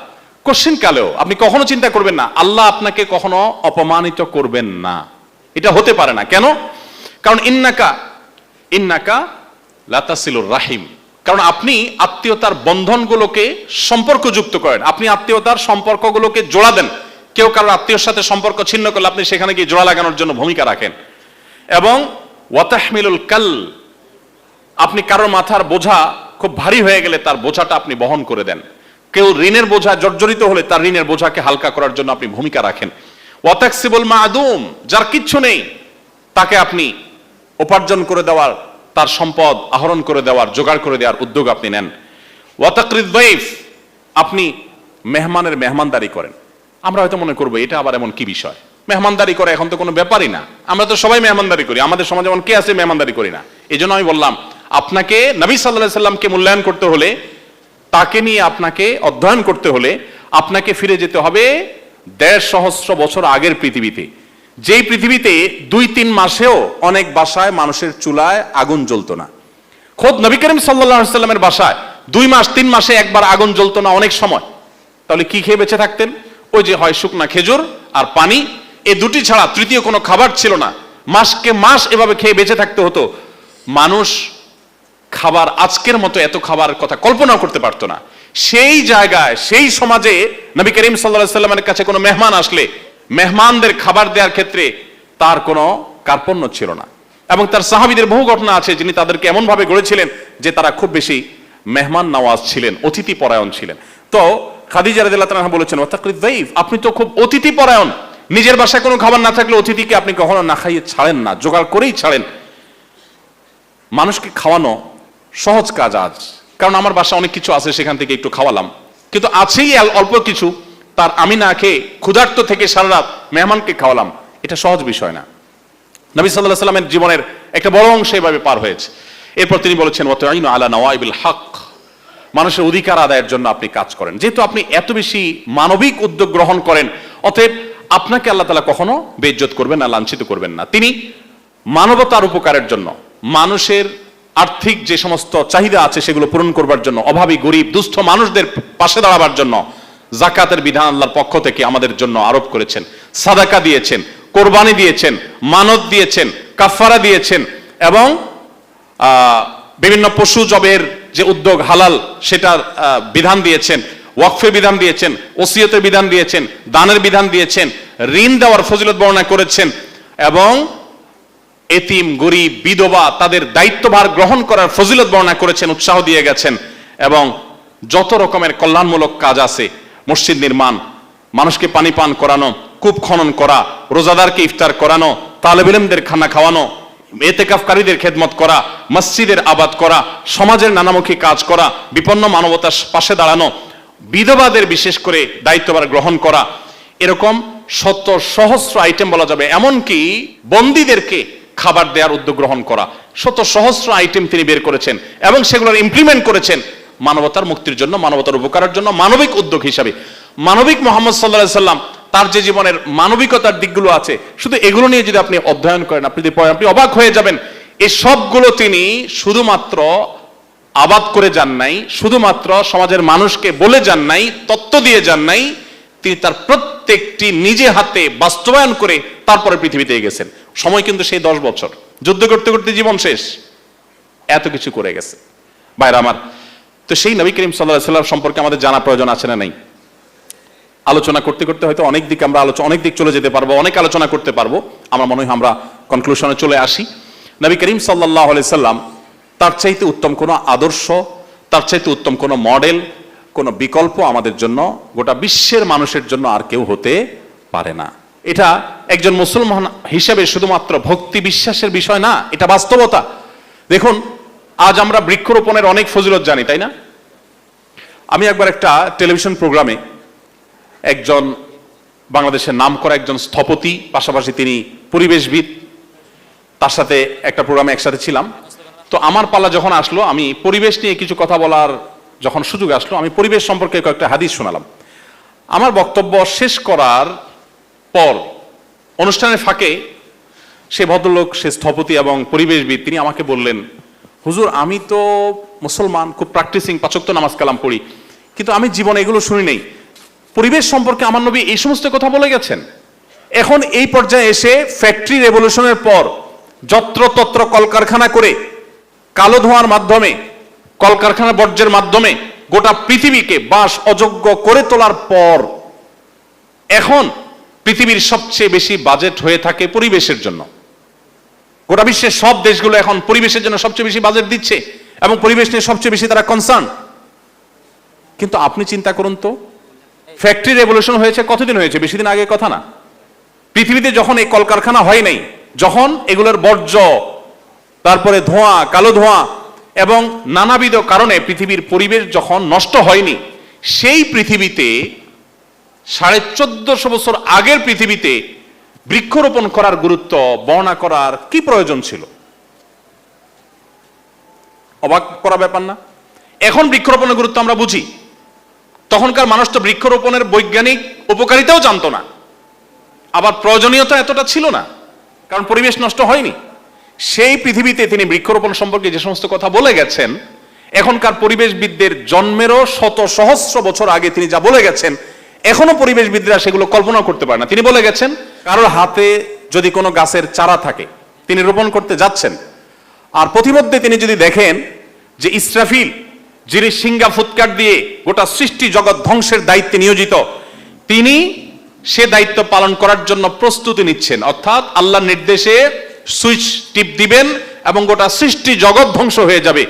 কোশ্চিন কালেও আপনি কখনো চিন্তা করবেন না, আল্লাহ আপনাকে কখনো অপমানিত করবেন না, এটা হতে পারে না। কেন? কারণ ইন্নাকা লা তাসিলুর রাহিম, কারণ আপনি আত্মীয়তার বন্ধনগুলোকে সম্পর্কযুক্ত করেন, আপনি আত্মীয়তার সম্পর্কগুলোকে জোড়া দেন। কেউ কারোর আত্মীয়র সাথে সম্পর্ক ছিন্ন করলে আপনি সেখানে গিয়ে জোড়া লাগানোর জন্য ভূমিকা রাখেন। এবং ওয়াতাহমিলুল কাল, আপনি কারোর মাথার বোঝা খুব ভারী হয়ে গেলে তার বোঝাটা আপনি বহন করে দেন। কেউ ঋণের বোঝা জর্জরিত হলে তার ঋণের বোঝাকে হালকা করার জন্য আপনি ভূমিকা রাখেন। ওয়াতাকসিবুল মাদুম, যার কিচ্ছু নেই তাকে আপনি উপার্জন করে দেওয়ার, তার সম্পদ আহরণ করে দেওয়ার, জোগাড় করে দেওয়ার উদ্যোগ আপনি নেন। ওয়াতাকরিদ দাইফ, আপনি মেহমানের মেহমানদারি করেন। আমরা হয়তো মনে করবো এটা আবার এমন কি বিষয়, মেহমানদারি করে এখন তো কোনো ব্যাপারই না, আমরা তো সবাই মেহমানদারি করি, আমাদের সমাজে এমন কে আছে মেহমানদারি করি না। এই জন্য আমি বললাম, আপনাকে নবী সাল্লাল্লাহু আলাইহি ওয়াসাল্লামকে মূল্যায়ন করতে হলে, তাকে নিয়ে আপনাকে অধ্যয়ন করতে হলে, আপনাকে ফিরে যেতে হবে 1.5 সহস্র বছর আগের পৃথিবীতে, যেই পৃথিবীতে 2-3 মাসেও অনেক বাসায় মানুষের চুলায় আগুন জ্বলতো না। খোদ নবী করিম সাল্লাল্লাহু আলাইহি ওয়াসাল্লামের বাসায় 2 মাস 3 মাসে একবার আগুন জ্বলতো না অনেক সময়। তাহলে কি খেয়ে বেঁচে থাকতেন? ওই যে হয় শুকনা খেজুর আর পানি, এই দুটি ছাড়া তৃতীয় কোনো খাবার ছিল না। মাসকে মাস এভাবে খেয়ে বেঁচে থাকতে হতো। মানুষ খাবার আজকের মতো এত খাবারের কথা কল্পনাও করতে পারতো না। সেই জায়গায়, সেই সমাজে নবী করিম সাল্লাল্লাহু আলাইহি ওয়াসাল্লামের কাছে কোনো মেহমান আসলে মেহমানদের খাবার দেওয়ার ক্ষেত্রে তার কোনো কার্পণ্য ছিল না। এবং তার সাহাবীদের বহু ঘটনা আছে যিনি তাদেরকে এমন ভাবে গড়েছিলেন যে তারা খুব বেশি মেহমান নওয়াজ ছিলেন, অতিথি পরায়ণ ছিলেন। তো খাদিজা রাদিয়াল্লাহু আনহা বলেছেন, ওয়াতাকরিদ দাইফ, আপনি তো খুব অতিথি পরায়ণ, নিজের বাসায় কোনো খাবার না থাকলে অতিথিকে আপনি কখনো না খাইয়ে ছাড়েন না, জোগাড় করেই ছাড়েন। মানুষকে খাওয়ানো সহজ কাজ আজ, কারণ আমার বাসা অনেক কিছু আছে, সেখান থেকে একটু খাওয়ালাম, কিন্তু আছেই অল্প কিছু, তার আমি না খেয়ে ক্ষুধার্ত থেকে সারা রাত মেহমানকে খাওয়ালাম, এটা সহজ বিষয় না। নবী সাল্লাল্লাহু আলাইহি ওয়াসাল্লামের জীবনের একটা বড় অংশ এভাবে পার হয়েছে। এরপর তিনি বলেছেন ওয়াতাইনু আলা নওয়াইবিল হক, মানুষের অধিকার আদায়ের জন্য আপনি কাজ করেন। যেহেতু আপনি এত বেশি মানবিক উদ্যোগ গ্রহণ করেন, অতএব আপনাকে আল্লাহ তাআলা কখনো বেইজ্জত করবেন না, লাঞ্ছিত করবেন না। তিনি মানবতার উপকারের জন্য, মানুষের আর্থিক যে সমস্ত চাহিদা আছে সেগুলো পূরণ করবার জন্য, অভাবী গরিব দুস্থ মানুষদের পাশে দাঁড়াবার জন্য যাকাতের বিধান আল্লাহর পক্ষ থেকে আমাদের জন্য আরোপ করেছেন। সাদাকা দিয়েছেন, কোরবানি দিয়েছেন, মানত দিয়েছেন, কাফারা দিয়েছেন, এবং বিভিন্ন পশু জবের যে উদ্যোগ হালাল সেটার বিধান দিয়েছেন, ওয়াকফের বিধান দিয়েছেন, ওসিয়তের বিধান দিয়েছেন, দানের বিধান দিয়েছেন, ঋণ দেওয়ার ফজিলত বর্ণনা করেছেন, এবং এতিম গরিব বিধবা তাদের দায়িত্বভার গ্রহণ করার ফজিলত বর্ণনা করেছেন, উৎসাহ দিয়ে গেছেন। এবং যত রকমের কল্যাণমূলক কাজ আছে, মসজিদ নির্মাণ, মানুষকে পানি পান করানো, কূপ খনন করা, রোজাদারকে ইফতার করানো, তালেব ইলমদের খানা খাওয়ানো, এতেকাফকারীদের খেদমত করা, মসজিদের আবাদ করা, সমাজের নানামুখী কাজ করা, বিপন্ন মানবতার পাশে দাঁড়ানো, বিধবাদের বিশেষ করে দায়িত্বভার গ্রহণ করা, এরকম শত সহস্র আইটেম বলা যাবে। এমনকি বন্দীদেরকে খাবার দেওয়ার উদ্যোগ গ্রহণ করা, শত সহস্র আইটেম তিনি বের করেছেন এবং সেগুলোর ইমপ্লিমেন্ট করেছেন মানবতার মুক্তির জন্য, মানবতার উপকারের জন্য, মানবিক উদ্যোগ হিসাবে। মানবিক মুহাম্মদ সাল্লাল্লাহু আলাইহি সাল্লাম তার যে জীবনের মানবিকতার দিকগুলো আছে, শুধু এগুলো নিয়ে যদি আপনি অধ্যয়ন করেন, আপনি অবাক হয়ে যাবেন। এই সবগুলো তিনি শুধুমাত্র আবাদ করে যান নাই, শুধুমাত্র সমাজের মানুষকে বলে যান নাই, তত্ত্ব দিয়ে যান নাই, তিনি তার প্রত্যেকটি নিজে হাতে বাস্তবায়ন করে তারপরে পৃথিবীতে গেছেন। সময় কিন্তু সেই 10 বছর, যুদ্ধ করতে করতে জীবন শেষ, এত কিছু করে গেছে। ভাইরা আমার, তো সেই নবী করিম সাল্লাল্লাহু আলাইহি ওয়াসাল্লাম সম্পর্কে আমাদের জানা প্রয়োজন আছে না নাই? আলোচনা করতে করতে হয়তো অনেক দিক আমরা অনেক দিক চলে যেতে পারবো, অনেক আলোচনা করতে পারবো। আমার মনে হয় আমরা কনক্লুশনে চলে আসি। নবী করিম সাল্লাল্লাহু আলাইহি সাল্লাম তার চাইতে উত্তম কোনো আদর্শ, তার চাইতে উত্তম কোনো মডেল, কোনো বিকল্প আমাদের জন্য, গোটা বিশ্বের মানুষের জন্য আর কেউ হতে পারে না। এটা একজন মুসলমান হিসেবে শুধুমাত্র ভক্তি বিশ্বাসের বিষয় না, এটা বাস্তবতা। দেখুন, আজ আমরা বৃক্ষরোপণের অনেক ফজিলত জানি, তাই না? আমি একবার একটা টেলিভিশন প্রোগ্রামে একজন বাংলাদেশের নামকরা একজন স্থপতি, পাশাপাশি তিনি পরিবেশবিদ, তার সাথে একটা প্রোগ্রামে একসাথে ছিলাম। তো আমার পালা যখন আসলো, আমি পরিবেশ নিয়ে কিছু কথা বলার যখন সুযোগ আসলো, আমি পরিবেশ সম্পর্কে কয়েকটা হাদিস শোনালাম। আমার বক্তব্য শেষ করার পর অনুষ্ঠানের ফাঁকে সে ভদ্রলোক, সে স্থপতি এবং পরিবেশবিদ, তিনি আমাকে বললেন, হুজুর আমি তো মুসলমান, খুব প্র্যাকটিসিং, 5 ওয়াক্ত নামাজ কালাম পড়ি, কিন্তু আমি জীবনে এগুলো শুনি নাই। পরিবেশ সম্পর্কে আমার নবী এই সমস্ত কথা বলে গেছেন। এখন এই পর্যায়ে এসে ফ্যাক্টরি রেভলিউশনের পর যত্রতত্র কলকারখানা করে কালো ধোঁয়ার মাধ্যমে, কলকারখানা বর্জ্যের মাধ্যমে গোটা পৃথিবীকে বাস অযোগ্য করে তোলার পর এখন পৃথিবীর সবচেয়ে বেশি বাজেট হয়ে থাকে পরিবেশের জন্য। গোটা বিশ্বের সব দেশগুলো এখন পরিবেশের জন্য সবচেয়ে বেশি বাজেট দিচ্ছে এবং পরিবেশ নিয়ে সবচেয়ে বেশি তারা কনসার্ন। কিন্তু আপনি চিন্তা করুন তো, ফ্যাক্টরি রেভলিউশন হয়েছে কতদিন হয়েছে? বেশি দিন আগে কথা না। পৃথিবীতে যখন এই কলকারখানা হয় নাই, যখন এগুলোর বর্জ্য, তারপরে ধোঁয়া, কালো ধোঁয়া এবং নানাবিধ কারণে পৃথিবীর পরিবেশ যখন নষ্ট হয়নি, সেই পৃথিবীতে 1450 বছর আগের পৃথিবীতে বৃক্ষরোপণ করার গুরুত্ব বর্ণনা করার কি প্রয়োজন ছিল? অবাক করা ব্যাপার না? এখন বৃক্ষরোপণের গুরুত্ব আমরা বুঝি, তখনকার মানুষ তো বৃক্ষরোপণের বৈজ্ঞানিক উপকারিতাও জানতো না, আবার প্রয়োজনীয়তা এতটা ছিল না, কারণ পরিবেশ নষ্ট হয়নি। সেই পৃথিবীতে তিনি বৃক্ষরোপণ সম্পর্কে যে সমস্ত কথা বলে গেছেন, এখনকার পরিবেশবিদদের জন্মেরও শত সহস্র বছর আগে তিনি যা বলে গেছেন, এখনো পরিবেশবিদরা সেগুলো কল্পনা করতে পারে না। তিনি বলে গেছেন, কারোর হাতে যদি কোনো গাছের চারা থাকে, তিনি রোপণ করতে যাচ্ছেন, আর প্রতিমধ্যে তিনি যদি দেখেন যে ইসরাফিল, যিনি সিংহা ফুৎকার দিয়ে গোটা সৃষ্টি জগৎ ধ্বংসের দায়িত্বে নিয়োজিত, তিনি সে দায়িত্ব পালন করার জন্য প্রস্তুতি নিচ্ছেন, অর্থাৎ আল্লাহর নির্দেশে সুইচ টিপ দিবেন এবং গোটা সৃষ্টি জগৎ ধ্বংস হয়ে যাবে,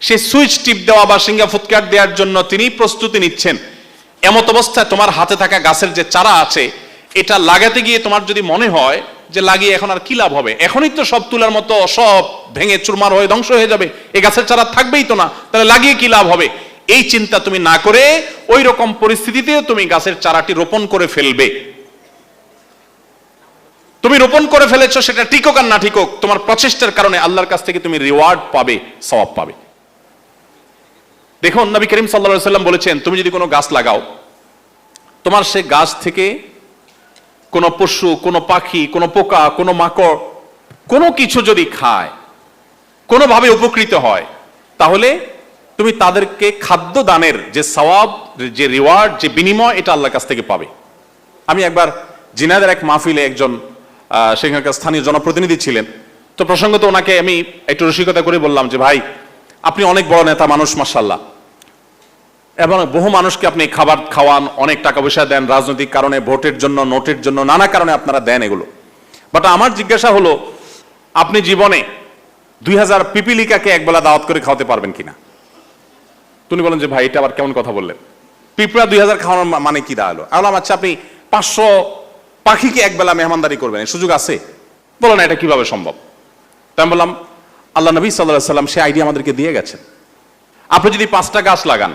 সে সুইচ টিপ দেওয়া বা সিংহা ফুৎকার দেওয়ার জন্য তিনি প্রস্তুতি নিচ্ছেন। এমত অবস্থায় তোমার হাতে থাকা গাছের যে চারা আছে, এটা লাগাতে গিয়ে তোমার যদি মনে হয় যে লাগিয়ে এখন আর কি লাভ হবে, এখনই তো সব তুলার মতো সব ভেঙে চুরমার হয়ে ধ্বংস হয়ে যাবে, এই গাছের চারা থাকবেই তো না, তাহলে লাগিয়ে কি লাভ হবে, এই চিন্তা তুমি না করে ওই রকম পরিস্থিতিতেও তুমি গাছের চারাটি রোপণ করে ফেলবে। তুমি রোপণ করে ফেলেছো, সেটা ঠিক হোক আর না ঠিক হোক, তোমার প্রচেষ্টার কারণে আল্লাহর কাছ থেকে তুমি রিওয়ার্ড পাবে, সওয়াব পাবে। দেখুন নবী করিম সাল্লাল্লাহু আলাইহি ওয়াসাল্লাম বলেছেন, তুমি যদি কোনো গাছ লাগাও, তোমার সে গাছ থেকে কোনো পশু, কোনো পাখি, কোনো পোকা, কোনো মাকড়, কোনো কিছু যদি খায়, কোনোভাবে উপকৃত হয়, তাহলে তুমি তাদেরকে খাদ্য দানের যে সওয়াব, যে রিওয়ার্ড, যে বিনিময়, এটা আল্লাহর কাছ থেকে পাবে। আমি একবার জিনাদের এক মাহফিলে একজন সেখানকার স্থানীয় জনপ্রতিনিধি ছিলেন, তো প্রসঙ্গত ওনাকে আমি একটু রসিকতা করে বললাম যে ভাই, আপনি অনেক বড় নেতা মানুষ মাশাআল্লাহ, এবং বহু মানুষকে আপনি খাবার খাওয়ান, অনেক টাকা পয়সা দেন, রাজনৈতিক কারণে, ভোটের জন্য, নোটের জন্য, নানা কারণে আপনারা দেন এগুলো, বাট আমার জিজ্ঞাসা হলো, আপনি জীবনে 2000 পিপিলিকাকে একবেলা দাওয়াত করে খাওয়াতে পারবেন কিনা? তুমি বলেন যে ভাই এটা আবার কেমন কথা বললেন, পিঁপড়া 2000 খাওয়ানোর মানে কি দাঁড়ালো? বললাম আচ্ছা, আপনি 500 পাখিকে একবেলা মেহমানদারি করবেন, এই সুযোগ আছে? বলো না, এটা কিভাবে সম্ভব? তাই আমি বললাম, আল্লাহ নবী সাল্লাল্লাহু আলাইহি সাল্লাম সে আইডিয়া আমাদেরকে দিয়ে গেছেন। আপনি যদি 5টা গাছ লাগান,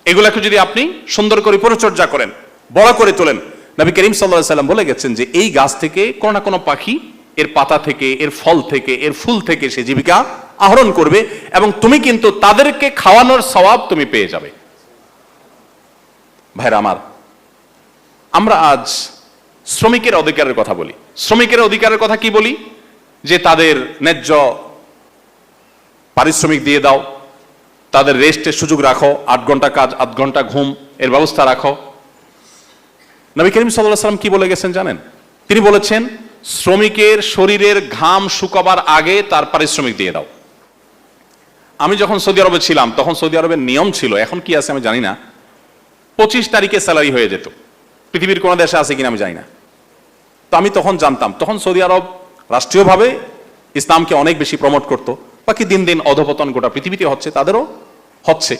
এগুলাকে যদি আপনি সুন্দর করে পরিচর্যা করেন, বড় করে তোলেন, নবী করিম সাল্লাল্লাহু আলাইহি সাল্লাম বলে গেছেন যে এই গাছ থেকে কোনো না কোনো পাখি এর পাতা থেকে, এর ফল থেকে, এর ফুল থেকে সে জীবিকা আহরণ করবে, এবং তুমি কিন্তু তাদেরকে খাওয়ানোর সওয়াব তুমি পেয়ে যাবে। ভাইরা আমার, আমরা আজ শ্রমিকের অধিকারের কথা বলি। শ্রমিকের অধিকারের কথা কি বলি? যে তাদের ন্যায্য পারিশ্রমিক দিয়ে দাও, তাদের রেস্টের সুযোগ রাখো, 8 ঘন্টা কাজ, 8 ঘন্টা ঘুম, এর ব্যবস্থা রাখো। নবী করিম সাল্লাল্লাহু আলাইহি ওয়াসাল্লাম কি বলে গেছেন জানেন? তিনি বলেছেন, শ্রমিকের শরীরের ঘাম শুকাবার আগে তার পারিশ্রমিক দিয়ে দাও। আমি যখন সৌদি আরবে ছিলাম, তখন সৌদি আরবের নিয়ম ছিল, এখন কি আছে আমি জানি না, 25 তারিখে স্যালারি হয়ে যেত। পৃথিবীর কোন দেশে আছে কিনা আমি জানি না, তো আমি তখন জানতাম, তখন সৌদি আরব রাষ্ট্রীয়ভাবে ইসলামকে অনেক বেশি প্রমোট করতো। বাকি দিন দিন অধপতন গোটা পৃথিবীতে হচ্ছে, তাদেরও হচ্ছে।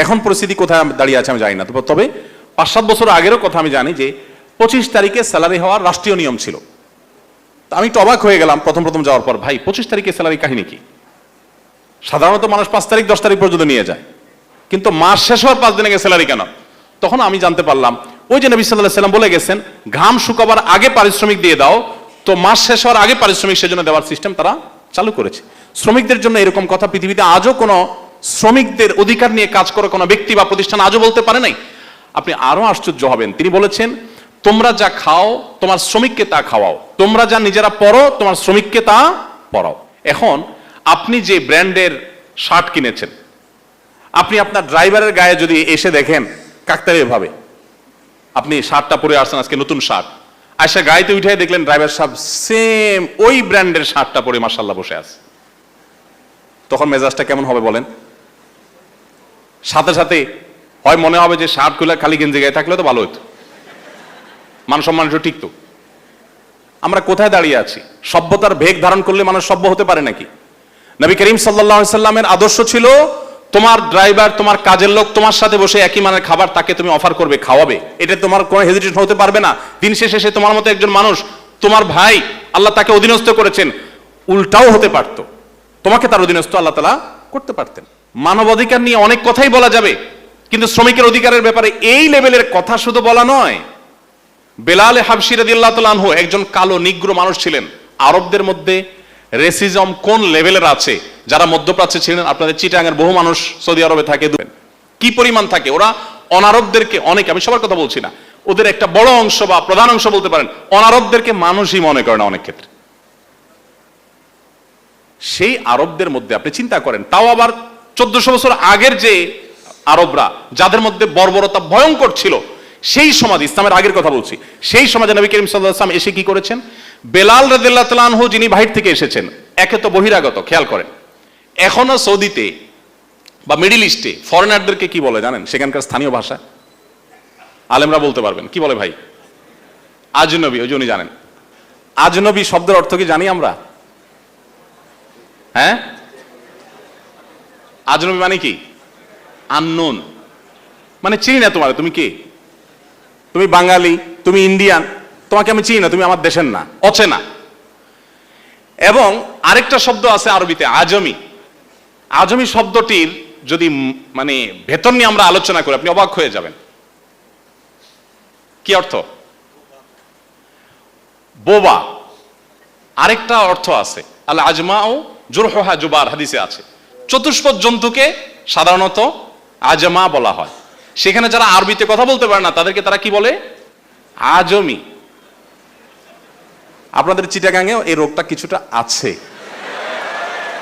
এখন পরিস্থিতি কোথায় দাঁড়িয়ে আছে আমি জানি না, তবে 5-7 বছর আগেরও কথা আমি জানি যে 25 তারিখে স্যালারি হওয়ার রাষ্ট্রীয় নিয়ম ছিল। আমি তো অবাক হয়ে গেলাম প্রথম যাওয়ার পর, ভাই 25 তারিখে স্যালারি কাহিনী কি? সাধারণত মানুষ 5 তারিখ 10 তারিখ পর্যন্ত নিয়ে যায়, কিন্তু মাস শেষ হওয়ার 5 দিন আগে স্যালারি কেন? তখন আমি জানতে পারলাম, ওই যে নবী সাল্লাল্লাহু আলাইহি ওয়াসাল্লাম বলে গেছেন, ঘাম শুকাবার আগে পারিশ্রমিক দিয়ে দাও, তো মাস শেষ হওয়ার আগে পারিশ্রমিক সেজন্য দেওয়ার সিস্টেম তারা চালু করেছে। শ্রমিকদের জন্য এরকম কথা পৃথিবীতে আজও কোনো শ্রমিকদের অধিকার নিয়ে কাজ করে কোনো ব্যক্তি বা প্রতিষ্ঠান আজও বলতে পারে নাই। আপনি আরো আশ্চর্য হবেন, তিনি বলেছেন, তোমরা যা খাও তোমার শ্রমিককে তা খাওয়াও, তোমরা যা নিজেরা পরো তোমার শ্রমিককে তা পরাও। এখন আপনি যে ব্র্যান্ডের শার্ট কিনেছেন, আপনি আপনার ড্রাইভারের গায়ে যদি এসে দেখেন কাকতালীয় ভাবে আপনি শার্টটা পরে আসছেন, আজকে নতুন শার্ট, আয়সা গাড়িতে উঠে দেখলেন ড্রাইভার সাহেব সেম ওই ব্র্যান্ডের শার্টটা পরে মাশাআল্লাহ বসে আছে, তখন মেজাজটা কেমন হবে বলেন? সাথে সাথে হয় মনে হবে যে শার্ট খুলে খালি গেঞ্জি গায়ে থাকলে তো ভালো হতো, মান সম্মান একটু টিকতো। আমরা কোথায় দাঁড়িয়ে আছি? সভ্যতার ভেগ ধারণ করলে মানুষ সভ্য হতে পারে নাকি? নবী করিম সাল্লাল্লাহু আলাইহি সাল্লামের আদর্শ ছিল, তোমার ড্রাইভার, তোমার কাজের লোক তোমার সাথে বসে একই মানের খাবার তাকে তুমি অফার করবে, খাওয়াবে, এটা তোমার কোনো হেজিটেশন হতে পারবে না। দিন শেষে সে তোমার মতো একজন মানুষ, তোমার ভাই, আল্লাহ তাকে অধীনস্থ করেছেন, উল্টাও হতে পারত, তোমাকে তার অধীনস্থ আল্লাহ তাআলা করতে পারতেন। মানবাধিকার নিয়ে অনেক কথাই বলা যাবে, কিন্তু শ্রমিকের অধিকারের ব্যাপারে এই লেভেলের কথা শুধু বলা নয়। বেলাল হাবশী রাদিয়াল্লাহু তাআলা আনহু একজন কালো নিগ্র মানুষ ছিলেন। আরবদের মধ্যে রেসিজম কোন লেভেলের আছে, যারা মধ্যপ্রাচ্যে ছিলেন, আপনাদের চিটাগাংয়ের বহু মানুষ সৌদি আরবে থাকে, কি পরিমাণ থাকে, ওরা অনারবদেরকে অনেক, আমি সবার কথা বলছি না, ওদের একটা বড় অংশ বা প্রধান অংশ বলতে পারেন, অনারবদেরকে মানুষই মনে করে না অনেক ক্ষেত্রে। সেই আরবদের মধ্যে আপনি চিন্তা করেন, তাও আবার 1400 বছর আগের যে আরবরা, যাদের মধ্যে বর্বরতা ভয়ঙ্কর ছিল, সেই সমাজ, ইসলামের আগের কথা বলছি, সেই সমাজে নবী করিম সাল্লাল্লাহু আলাইহি ওয়াসাল্লাম এসে কি করেছেন? বেলাল রাদিয়াল্লাহু তাআলা আনহু যিনি বাহির থেকে এসেছেন, একে তো বহিরাগত, খেয়াল করেন, এখনো সৌদিতে বা মিডিল ইস্টে ফরেনারদেরকে কি বলে জানেন? সেখানকার স্থানীয় ভাষা, আলেমরা বলতে পারবেন কি বলে ভাই? আজনবী। ওই জন্য জানেন আজনবী শব্দের অর্থ কি জানি আমরা? হ্যাঁ, আজনবী মানে কি? আননোন, মানে চিনি না তোমার, তুমি কে? তুমি বাঙালি, তুমি ইন্ডিয়ান, তোমাকে আমি চিনি না, তুমি আমার দেশের না, অচেনা। এবং আরেকটা শব্দ আছে আরবিতে আজমি। আজমি শব্দটির যদি মানে ভেতর নিয়ে আমরা আলোচনা করি আপনি অবাক হয়ে যাবেন। কি অর্থ? বোবা। আরেকটা অর্থ আছে আল আজমাউ জুরহুহা জুবার, হাদিসে আছে। চতুষ্পদ জন্তুকে সাধারণত আজমা বলা হয়। সেখানে যারা আরবিতে কথা বলতে পারে না তাদেরকে তারা কি বলে? আজমি। আপনাদের চিটাগাঙেও এই রোগটা কিছুটা আছে।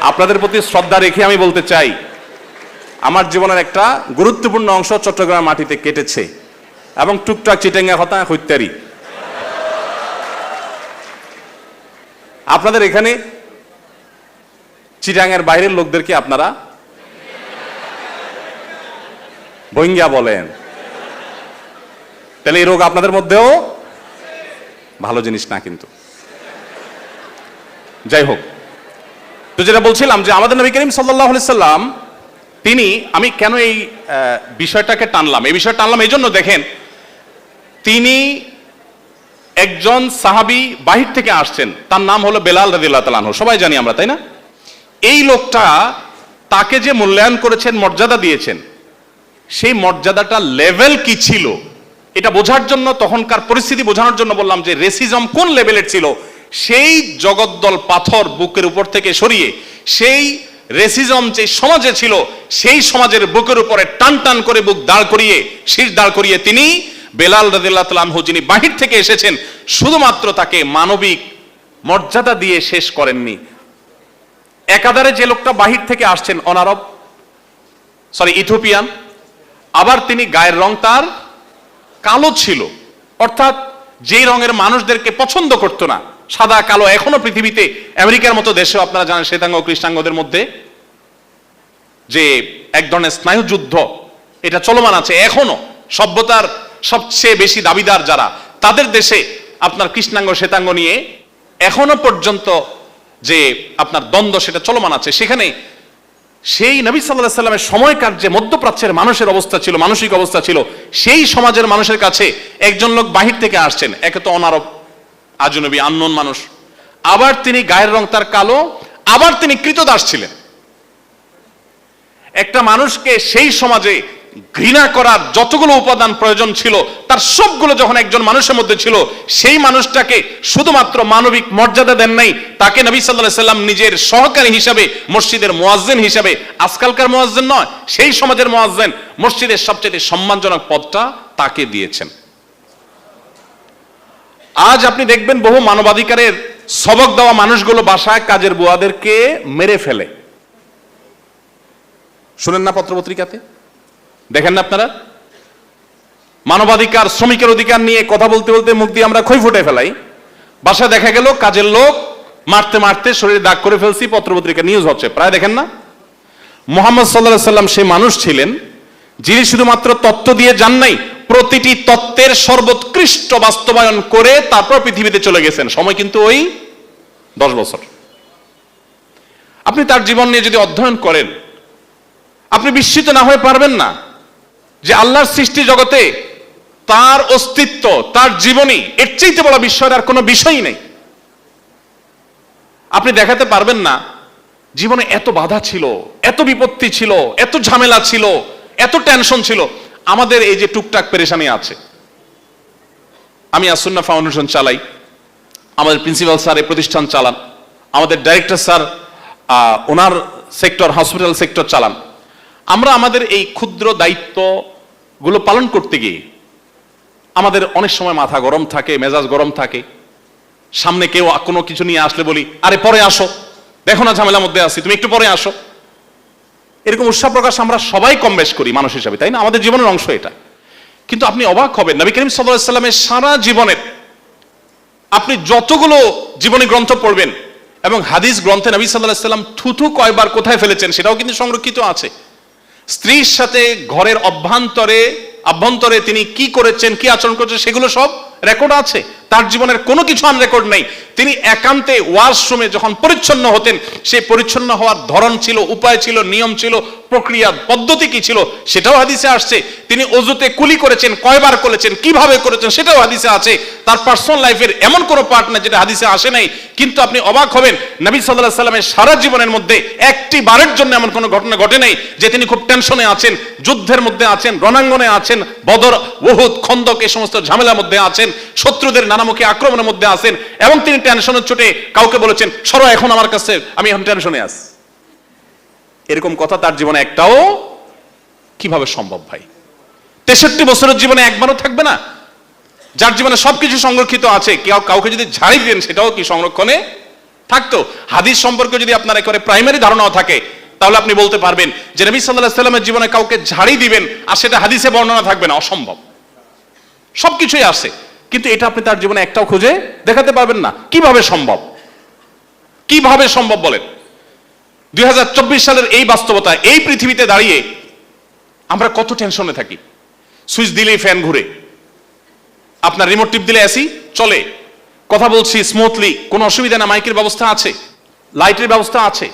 আপনাদের প্রতি শ্রদ্ধা রেখে আমি বলতে চাই, আমার জীবনের একটা গুরুত্বপূর্ণ অংশ চট্টগ্রাম মাটিতে কেটেছে এবং টুকটাক চিটাঙ্গা কথা হইতারি। আপনাদের এখানে চিটাঙ্গের বাইরের লোকদেরকে আপনারা বইঙ্গা বলেন, তাহলে এই রোগ আপনাদের মধ্যেও ভালো জিনিস না। কিন্তু যাই হোক, তো যেটা বলছিলাম যে আমাদের নবী করিম সাল্লাল্লাহু আলাইহি সাল্লাম তিনি, আমি কেন এই বিষয়টাকে টানলাম, এই বিষয়টা টানলাম এই জন্য, দেখেন তিনি একজন সাহাবী বাহির থেকে আসছেন, তার নাম হলো বেলাল রাদিয়াল্লাহু তাআলা আনহু, সবাই জানি আমরা, তাই না? এই লোকটা তাকে যে মূল্যায়ন করেছেন, মর্যাদা দিয়েছেন, সেই মর্যাদাটা লেভেল কি ছিল এটা বোঝার জন্য, তখনকার পরিস্থিতি বোঝানোর জন্য বললাম যে রেসিজম কোন লেভেলের ছিল। সেই জগদ্দল পাথর বুকের উপর থেকে সরিয়ে সেই রেসিজম যে সমাজে ছিল সেই সমাজের বুকের উপরে টান টান করে বুক দাঁড় করিয়ে, শীষ দাঁড় করিয়ে তিনি বেলাল রাদিয়াল্লাহু তাআলা আনহু, যিনি বাহির থেকে এসেছেন, শুধুমাত্র তাকে মানবিক মর্যাদা দিয়ে শেষ করেননি। একাধারে যে লোকটা বাহির থেকে আসছেন অনারব, ইথিওপিয়ান, আবার তিনি গায়ের রং তার কালো ছিল, অর্থাৎ যেই রঙের মানুষদেরকে পছন্দ করতো না, সাদা কালো। এখনো পৃথিবীতে আমেরিকার মতো দেশে আপনারা জানেন শ্বেতাঙ্গ ও কৃষ্ণাঙ্গদের মধ্যে যে এক ধরনের স্নায়ুযুদ্ধ এটা চলমান আছে এখনো। সভ্যতার সবচেয়ে বেশি দাবিদার যারা, তাদের দেশে আপনার কৃষ্ণাঙ্গ শ্বেতাঙ্গ নিয়ে এখনো পর্যন্ত যে আপনার দ্বন্দ্ব সেটা চলমান আছে। সেখানে সেই নবী সাল্লাল্লাহু আলাইহি সাল্লামের সময়কার যে মধ্যপ্রাচ্যের মানুষের অবস্থা ছিল, মানসিক অবস্থা ছিল, সেই সমাজের মানুষের কাছে একজন লোক বাহির থেকে আসছেন, একে তো অনারব, আজনবী, আননোন মানুষ, আবার তিনি গায়ের রং তার কালো, আবার তিনি কৃতদাস ছিলেন। একটা মানুষকে সেই সমাজে ঘৃণা করার যতগুলো উপাদান প্রয়োজন ছিল তার সবগুলো যখন একজন মানুষের মধ্যে ছিল, সেই মানুষটাকে শুধুমাত্র মানবিক মর্যাদা দেন নাই, তাকে নবী সাল্লাল্লাহু আলাইহি সাল্লাম নিজের সহকারী হিসাবে, মসজিদের মুয়াজ্জিন হিসাবে, আজকালকার মুয়াজ্জিন নয়, সেই সমাজের মুয়াজ্জিন, মসজিদের সবচেয়ে সম্মানজনক পদটা তাকে দিয়েছেন। আজ আপনি দেখবেন বহু মানবাধিকারের সবক দেওয়া মানুষগুলো বাসায় কাজের বুয়াদেরকে মেরে ফেলে। শুনেন না পত্রপত্রিকাতে, দেখেন না আপনারা? মানবাধিকার, শ্রমিকের অধিকার নিয়ে কথা বলতে বলতে মুখ দিয়ে আমরা খই ফুটে ফেলাই, বাসায় দেখা গেল কাজের লোক মারতে মারতে শরীরে দাগ করে ফেলছি, পত্রপত্রিকা নিউজ হচ্ছে প্রায়, দেখেন না? মুহাম্মদ সাল্লাল্লাহু আলাইহি সাল্লাম সেই মানুষ ছিলেন যিনি শুধুমাত্র তত্ত্ব দিয়ে যান নাই, প্রতিটি তত্ত্বের সর্বোৎকৃষ্ট বাস্তবায়ন করে তারপর পৃথিবীতে চলে গেছেন। সময় কিন্তু ওই 10 বছর। আপনি তার জীবন নিয়ে যদি অধ্যয়ন করেন, আপনি বিস্মিত না হয়ে পারবেন না যে আল্লাহর সৃষ্টি জগতে তার অস্তিত্ব, তার জীবনী, এর চাইতে বড় বিস্ময়ের আর কোনো বিষয়ই নেই। আপনি দেখাতে পারবেন না জীবনে এত বাধা ছিল, এত বিপত্তি ছিল, এত ঝামেলা ছিল, এত টেনশন ছিল। আমাদের এই যে টুকটাক পেরেশানি আছে, আমি আসুন্নাহ ফাউন্ডেশন চালাই, আমাদের প্রিন্সিপাল স্যার এই প্রতিষ্ঠান চালান, আমাদের ডাইরেক্টর স্যার ওনার সেক্টর, হসপিটাল সেক্টর চালান। আমরা আমাদের এই ক্ষুদ্র দায়িত্বগুলো পালন করতে গিয়ে আমাদের অনেক সময় মাথা গরম থাকে, মেজাজ গরম থাকে। সামনে কেউ কোনো কিছু নিয়ে আসলে বলি, আরে পরে আসো, দেখো না ঝামেলার মধ্যে আছি, তুমি একটু পরে আসো। এরকম উৎসাহ প্রকাশ আমরা সবাই কম বেশ করি মানুষ হিসাবে, তাই না? আমাদের জীবনের অংশ এটা। কিন্তু আপনি অবাক হবেন, নবী করিম সাল্লাল্লাহু আলাইহি সাল্লামের সারা জীবনের আপনি যতগুলো জীবনী গ্রন্থ পড়বেন এবং হাদিস গ্রন্থে নবী সাল্লাল্লাহু আলাইহি সাল্লাম থুথু কয়বার কোথায় ফেলেছেন সেটাও কিন্তু সংরক্ষিত আছে। স্ত্রীর সাথে ঘরের অভ্যন্তরে তিনি কি করেছেন, কি আচরণ করেছেন, সেগুলো সব রেকর্ড আছে। তার জীবনের কোনো কিছু আনরেকর্ড নেই। তিনি একান্তে ওয়াশরুমে যখন পরিচ্ছন্ন হতেন, সেই পরিচ্ছন্ন হওয়ার ধরন ছিল, উপায় ছিল, নিয়ম ছিল, প্রক্রিয়া পদ্ধতি কি ছিল সেটাও হাদিসে আসছে। তিনি ওযুতে কুলি করেছেন, কয়বার করেছেন, কিভাবে করেছেন সেটাও হাদিসে আছে। তার পার্সোনাল লাইফের এমন কোনো পার্ট না যেটা হাদিসে আসে নাই। কিন্তু আপনি অবাক হবেন, নবী সাল্লাল্লাহু আলাইহি সাল্লামের সারা জীবনের মধ্যে একটি বারের জন্য এমন কোনো ঘটনা ঘটে নাই যে তিনি খুব টেনশনে আছেন, যুদ্ধের মধ্যে আছেন, রণাঙ্গনে আছেন, বদর, উহুদ, খন্দক এই সমস্ত ঝামেলার মধ্যে আছেন, শত্রুদের নানামুখী আক্রমণের মধ্যে আছেন, এবং তিনি টেনশনের চোটে কাউকে বলেছেন সরো এখন আমার কাছে, আমি এখন টেনশনে আছি। এরকম কথা তার জীবনে একটাও কিভাবে সম্ভব ভাই? 63 বছরের জীবনে একবারও থাকবে না? যার জীবনে সবকিছু সংরক্ষিত আছে, কাউকে যদি ঝাড়ি দেন সেটাও কি সংরক্ষণে থাকতো? হাদিস সম্পর্কে যদি আপনার একেবারে প্রাইমারি ধারণাও থাকে তাহলে আপনি বলতে পারবেন যে নবী সাল্লাল্লাহু আলাইহি সাল্লামের জীবনে কাউকে ঝাড়ি দিবেন আর সেটা হাদিসে বর্ণনা থাকবে না, অসম্ভব। সবকিছুই আছে, কিন্তু এটা আপনি তার জীবনে একটাও খুঁজে দেখাতে পারবেন না। কিভাবে সম্ভব? কিভাবে সম্ভব বলেন? 2024 সালের এই বাস্তবতা, এই পৃথিবীতে দাঁড়িয়ে আমরা কত টেনশনে থাকি। সুইচ দিলেই ফ্যান ঘুরে, আপনার রিমোট টিপ দিলে এসি চলে, কথা বলছি স্মুথলি, কোনো অসুবিধা না, মাইকের ব্যবস্থা আছে, লাইটের ব্যবস্থা আছে,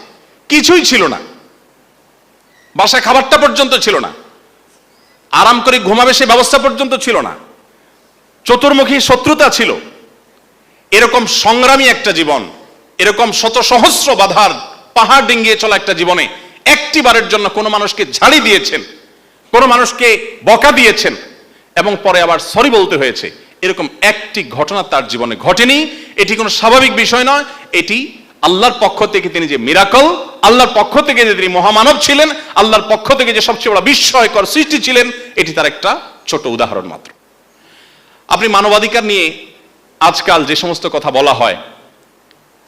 কিছুই ছিল না। বাসায় খাবারটা পর্যন্ত ছিল না, আরাম করে ঘুমাবে সে ব্যবস্থা পর্যন্ত ছিল না, চতুর্মুখী শত্রুতা ছিল। এরকম সংগ্রামী একটা জীবন, এরকম শত সহস্র বাধার পাহাড় ডিঙ্গিয়ে চলা একটা জীবনে একটি বারের জন্য কোনো মানুষকে ঝাড়ি দিয়েছেন, কোনো মানুষকে বকা দিয়েছেন এবং পরে আবার সরি বলতে হয়েছে, এরকম একটি ঘটনা তার জীবনে ঘটেনি। এটি কোনো স্বাভাবিক বিষয় নয়, এটি আল্লাহর পক্ষ থেকে তিনি যে মিরাকল, আল্লাহর পক্ষ থেকে যে তিনি মহামানব ছিলেন, আল্লাহর পক্ষ থেকে যে সবচেয়ে বড় বিস্ময়কর সৃষ্টি ছিলেন, এটি তার একটা ছোট উদাহরণ মাত্র। আপনি মানবাধিকার নিয়ে আজকাল যে সমস্ত কথা বলা হয়,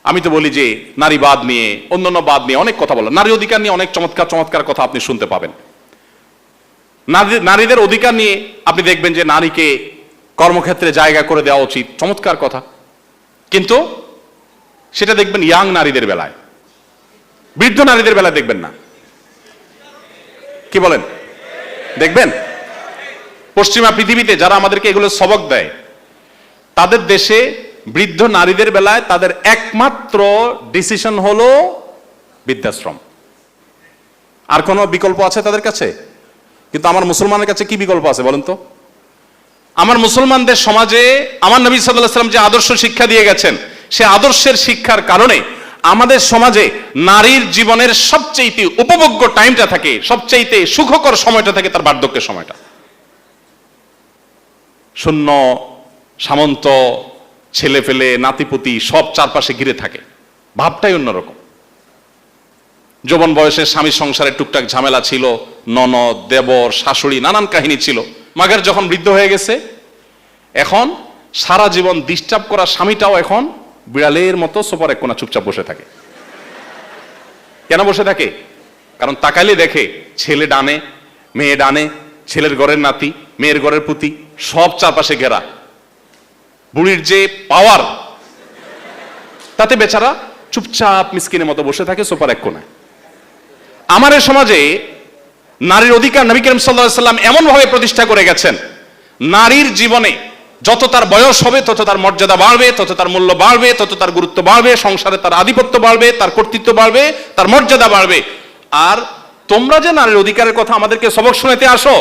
আমি তো বলি যে নারীবাদ নিয়ে, অন্যান্য বাদ নিয়ে অনেক কথা বলা, নারী অধিকার নিয়ে অনেক চমৎকার চমৎকার কথা আপনি শুনতে পাবেন। নারীদের অধিকার নিয়ে আপনি দেখবেন যে নারীকে কর্মক্ষেত্রে জায়গা করে দেওয়া উচিত, চমৎকার কথা। কিন্তু সেটা দেখবেন ইয়াং নারীদের বেলায়, বৃদ্ধ নারীদের বেলায় দেখবেন না। কি বলেন? দেখবেন পশ্চিমা পৃথিবীতে যারা আমাদেরকে এগুলো সবক দেয়, তাদের দেশে বৃদ্ধ নারীদের বেলায় তাদের একমাত্র ডিসিশন হলো বৃদ্ধাশ্রম। আর কোনো বিকল্প আছে তাদের কাছে? কিন্তু আমার মুসলমানের কাছে কি বিকল্প আছে বলেন তো? আমার মুসলমানদের সমাজে আমার নবী সাল্লাল্লাহু আলাইহি ওয়াসাল্লাম যে আদর্শ শিক্ষা দিয়ে গেছেন, সে আদর্শের শিক্ষার কারণে আমাদের সমাজে নারীর জীবনের সবচেয়ে উপভোগ্য টাইমটা থাকে, সবচেয়ে সুখকর সময়টা থাকে তার বার্ধক্যের সময়টা। শূন্য, সামন্ত, ছেলে ফেলে, নাতিপুতি সব চারপাশে ঘিরে থাকে, ভাবটাই অন্যরকম। যৌবন বয়সে স্বামী সংসারে টুকটাক ঝামেলা ছিল, ননদ, দেবর, শাশুড়ি, নানান কাহিনী ছিল। মাগের যখন বৃদ্ধ হয়ে গেছে, এখন সারা জীবন ডিস্টার্ব করা স্বামীটাও এখন বিড়ালের মতো সোফার এক কোণা চুপচাপ বসে থাকে। কেন বসে থাকে? কারণ তাকাইলে দেখে ছেলে ডানে, মেয়ে ডানে, ছেলের ঘরের নাতি, মেয়ের ঘরের পুতি, সব চারপাশে ঘেরা। বুড়ির যে পাওয়ার, তাতে বেচারা চুপচাপ মিসকিনের মতো বসে থাকে সোফার এক কোণায়। আমার এই সমাজে নারীর অধিকার নবী করিম সাল্লাল্লাহু আলাইহি ওয়াসাল্লাম এমন ভাবে প্রতিষ্ঠা করে গেছেন, নারীর জীবনে যত তার বয়স হবে তত তার মর্যাদা বাড়বে, তত তার মূল্য বাড়বে, তত তার গুরুত্ব বাড়বে, সংসারে তার আধিপত্য বাড়বে, তার কর্তৃত্ব বাড়বে, তার মর্যাদা বাড়বে। আর তোমরা যে নারীর অধিকারের কথা আমাদেরকে সবক শোনাতে আসো,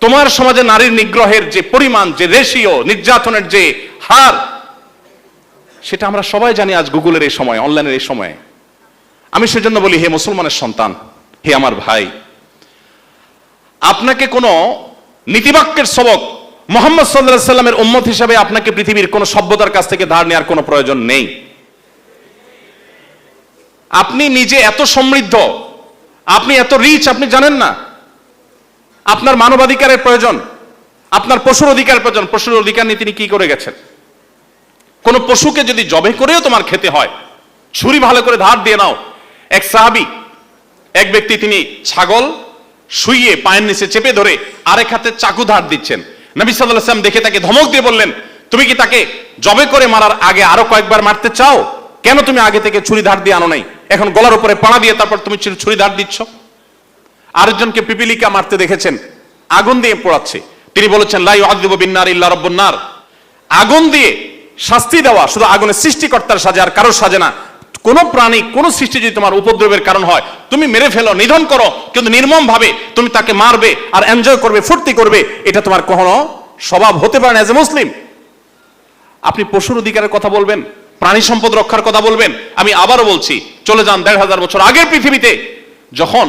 তোমার সমাজে নারীর নিগ্রহের যে পরিমাণ, যে রেশিও, নির্যাতনের যে হার, সেটা আমরা সবাই জানি আজ গুগলের এই সময়, অনলাইনের এই সময়ে। আমি সেজন্য বলি, হে মুসলমানের সন্তান, হে আমার ভাই, আপনাকে কোনো নীতিবাক্যের সবক মুহাম্মদ সাল্লাল্লাহু আলাইহি সাল্লামের উম্মত হিসেবে আপনাকে পৃথিবীর কোনো সভ্যতার কাছ থেকে ধার নেওয়ার কোনো প্রয়োজন নেই। আপনি নিজে এত সমৃদ্ধ, আপনি এত রিচ, আপনি জানেন না। আপনার মানবাধিকারের প্রয়োজন, আপনার পশুর অধিকার প্রয়োজন। পশুর অধিকার নিয়ে তিনি কি করে গেছেন? কোন পশুকে যদি জবে করেও তোমার খেতে হয়, ছুরি ভালো করে ধার দিয়ে নাও। এক সাহাবী, এক ব্যক্তি, তিনি ছাগল শুইয়ে পায়ের নিচে চেপে ধরে আরেক হাতে চাকু ধার দিচ্ছেন। নবী সাল্লাল্লাহু আলাইহি ওয়াসাল্লাম দেখে তাকে ধমক দিয়ে বললেন, তুমি কি তাকে জবে করে মারার আগে আরো কয়েকবার মারতে চাও? কেন তুমি আগে থেকে ছুরি ধার দিয়ে আনো নাই? এখন গলার উপরে পাড়া দিয়ে তারপর তুমি ছুরি ধার দিচ্ছ। আরেকজনকে পিপিলিকা মারতে দেখেছেন, আগুন দিয়ে পোড়াচ্ছে। তিনি বলেছেন, লা ইউআযযিবু বিন-নার ইল্লা রাব্বুন নার। আগুন দিয়ে শাস্তি দেওয়া শুধু আগুনের সৃষ্টিকর্তার সাজে, আর কারোর সাজে না। কোন প্রাণী কোন সৃষ্টি যদি তোমার উপদ্রবের কারণ হয়, তুমি মেরে ফেলো, নিধন করো, কিন্তু নির্মম ভাবে তুমি তাকে মারবে আর এনজয় করবে, ফুর্তি করবে, এটা তোমার কখনো স্বভাব হতে পারে না এজ এ মুসলিম। আপনি পশুর অধিকারের কথা বলবেন, প্রাণী সম্পদ রক্ষার কথা বলবেন। আমি আবারও বলছি, চলে যান ১৫০০ বছর আগের পৃথিবীতে, যখন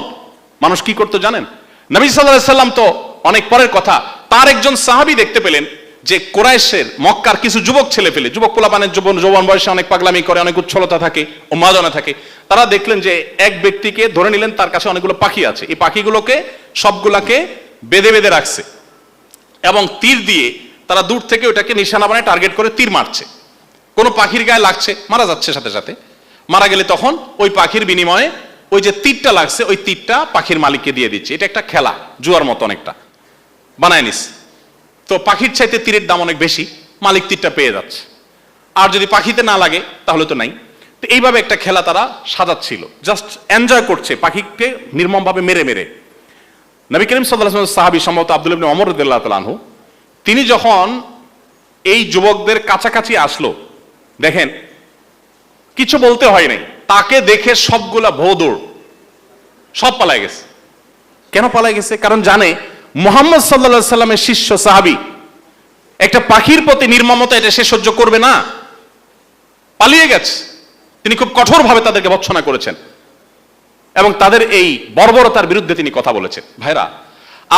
মানুষ কি করতো জানেন? নবী সাল্লাল্লাহু আলাইহি সাল্লাম তো অনেক পরের কথা, তার একজন সাহাবী দেখতে পেলেন যে কুরাইশের মক্কার কিছু যুবক ছেলে পেলে, যুবক পোলাপানের যৌবন বয়সে অনেক পাগলামি করে, অনেক উচ্ছলতা থাকে, উন্মাদনা থাকে। তারা দেখলেন যে এক ব্যক্তিকে ধরে নিলেন, তার কাছে অনেকগুলো পাখি আছে, এই পাখিগুলোকে সবগুলাকে বেঁধে বেঁধে রাখছে এবং তীর দিয়ে তারা দূর থেকে ওটাকে নিশানা বানায় টার্গেট করে তীর মারছে। কোনো পাখির গায়ে লাগছে, মারা যাচ্ছে, সাথে সাথে মারা গেলে তখন ওই পাখির বিনিময়ে ওই যে তীরটা লাগছে, ওই তীরটা পাখির মালিককে দিয়ে দিচ্ছে। এটা একটা খেলা, জুয়ার মতো অনেকটা বানায় নিস। তো পাখির চাইতে তীরের দাম অনেক বেশি, মালিক তীরটা পেয়ে যাচ্ছে। আর যদি পাখিতে না লাগে তাহলে তো নাই। তো এইভাবে একটা খেলা তারা সাজাচ্ছিল, জাস্ট এনজয় করছে, পাখিকে নির্মমভাবে মেরে মেরে। নবী করিম সাল্লাল্লাহু আলাইহি ওয়াসাল্লাম সাহাবী সম্ভবত আব্দুল্লাহ ইবনে ওমর রাদিয়াল্লাহু তাআলা আনহু, তিনি যখন এই যুবকদের কাছাকাছি আসলো, দেখেন কিছু বলতে হয় নাই, তাকে দেখে সবগুলা ভৌদৌড়, সব পালায় গেছে। কেন পালায় গেছে? কারণ জানে মুহাম্মদ সাল্লাল্লাহু আলাইহি সাল্লামের শিষ্য সাহাবী একটা পাখির প্রতি নির্মমতা এটা সে সহ্য করবে না, পালিয়ে গেছে। তিনি খুব কঠোরভাবে তাদেরকে ভৎসনা করেছেন এবং তাদের এই বর্বরতার বিরুদ্ধে তিনি কথা বলেছেন। ভাইরা,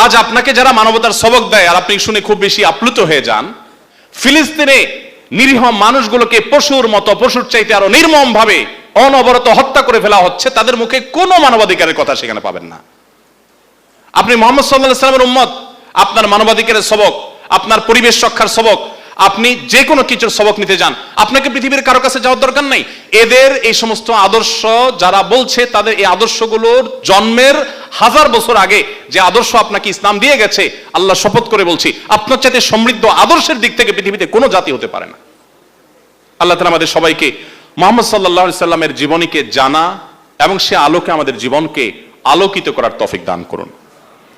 আজ আপনাকে যারা মানবতার সবক দেয় আর আপনি শুনে খুব বেশি আপ্লুত হয়ে যান, ফিলিস্তিনে নিরীহ মানুষগুলোকে পশুর মতো, পশুর চাইতে আরো নির্মম ভাবে অনবরত হত্যা করে ফেলা হচ্ছে, তাদের মুখে কোনো মানবাধিকারের কথা সেখানে পাবেন না। আপনি মুহাম্মদ সাল্লাল্লাহু আলাইহি ওয়াসাল্লামের উম্মত, আপনার মানবাধিকারের সবক, আপনার পরিবেশ রক্ষার সবক, আপনি যে কোনো কিছুর সবক নিতে যান, আপনাকে পৃথিবীর কারো কাছে যাওয়ার দরকার নাই। এদের এই সমস্ত আদর্শ যারা বলছে, তাদের এই আদর্শগুলোর জন্মের 1000 বছর আগে যে আদর্শ আপনাকে ইসলাম দিয়ে গেছে, আল্লাহ শপথ করে বলছি, আপনার চাইতে সমৃদ্ধ আদর্শের দিক থেকে পৃথিবীতে কোনো জাতি হতে পারে না। আল্লাহ তাআলা আমাদের সবাইকে মুহাম্মদ সাল্লাল্লাহু আলাইহি সাল্লামের জীবনীকে জানা এবং সে আলোকে আমাদের জীবনকে আলোকিত করার তৌফিক দান করুন।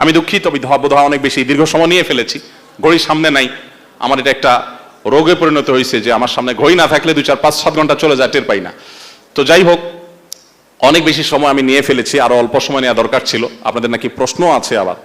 আমি দুঃখিত, বোধহয় অনেক বেশি দীর্ঘ সময় নিয়ে ফেলেছি, ঘড়ির সামনে নাই। আমার এটা একটা রোগে পরিণত হয়েছে যে আমার সামনে ঘড়ি না থাকলে 2, 4, 5, 7 ঘন্টা চলে যায়, টের পাই না। তো যাই হোক, অনেক বেশি সময় আমি নিয়ে ফেলেছি, আরো অল্প সময় নেওয়া দরকার ছিল। আপনাদের নাকি প্রশ্ন আছে আবার?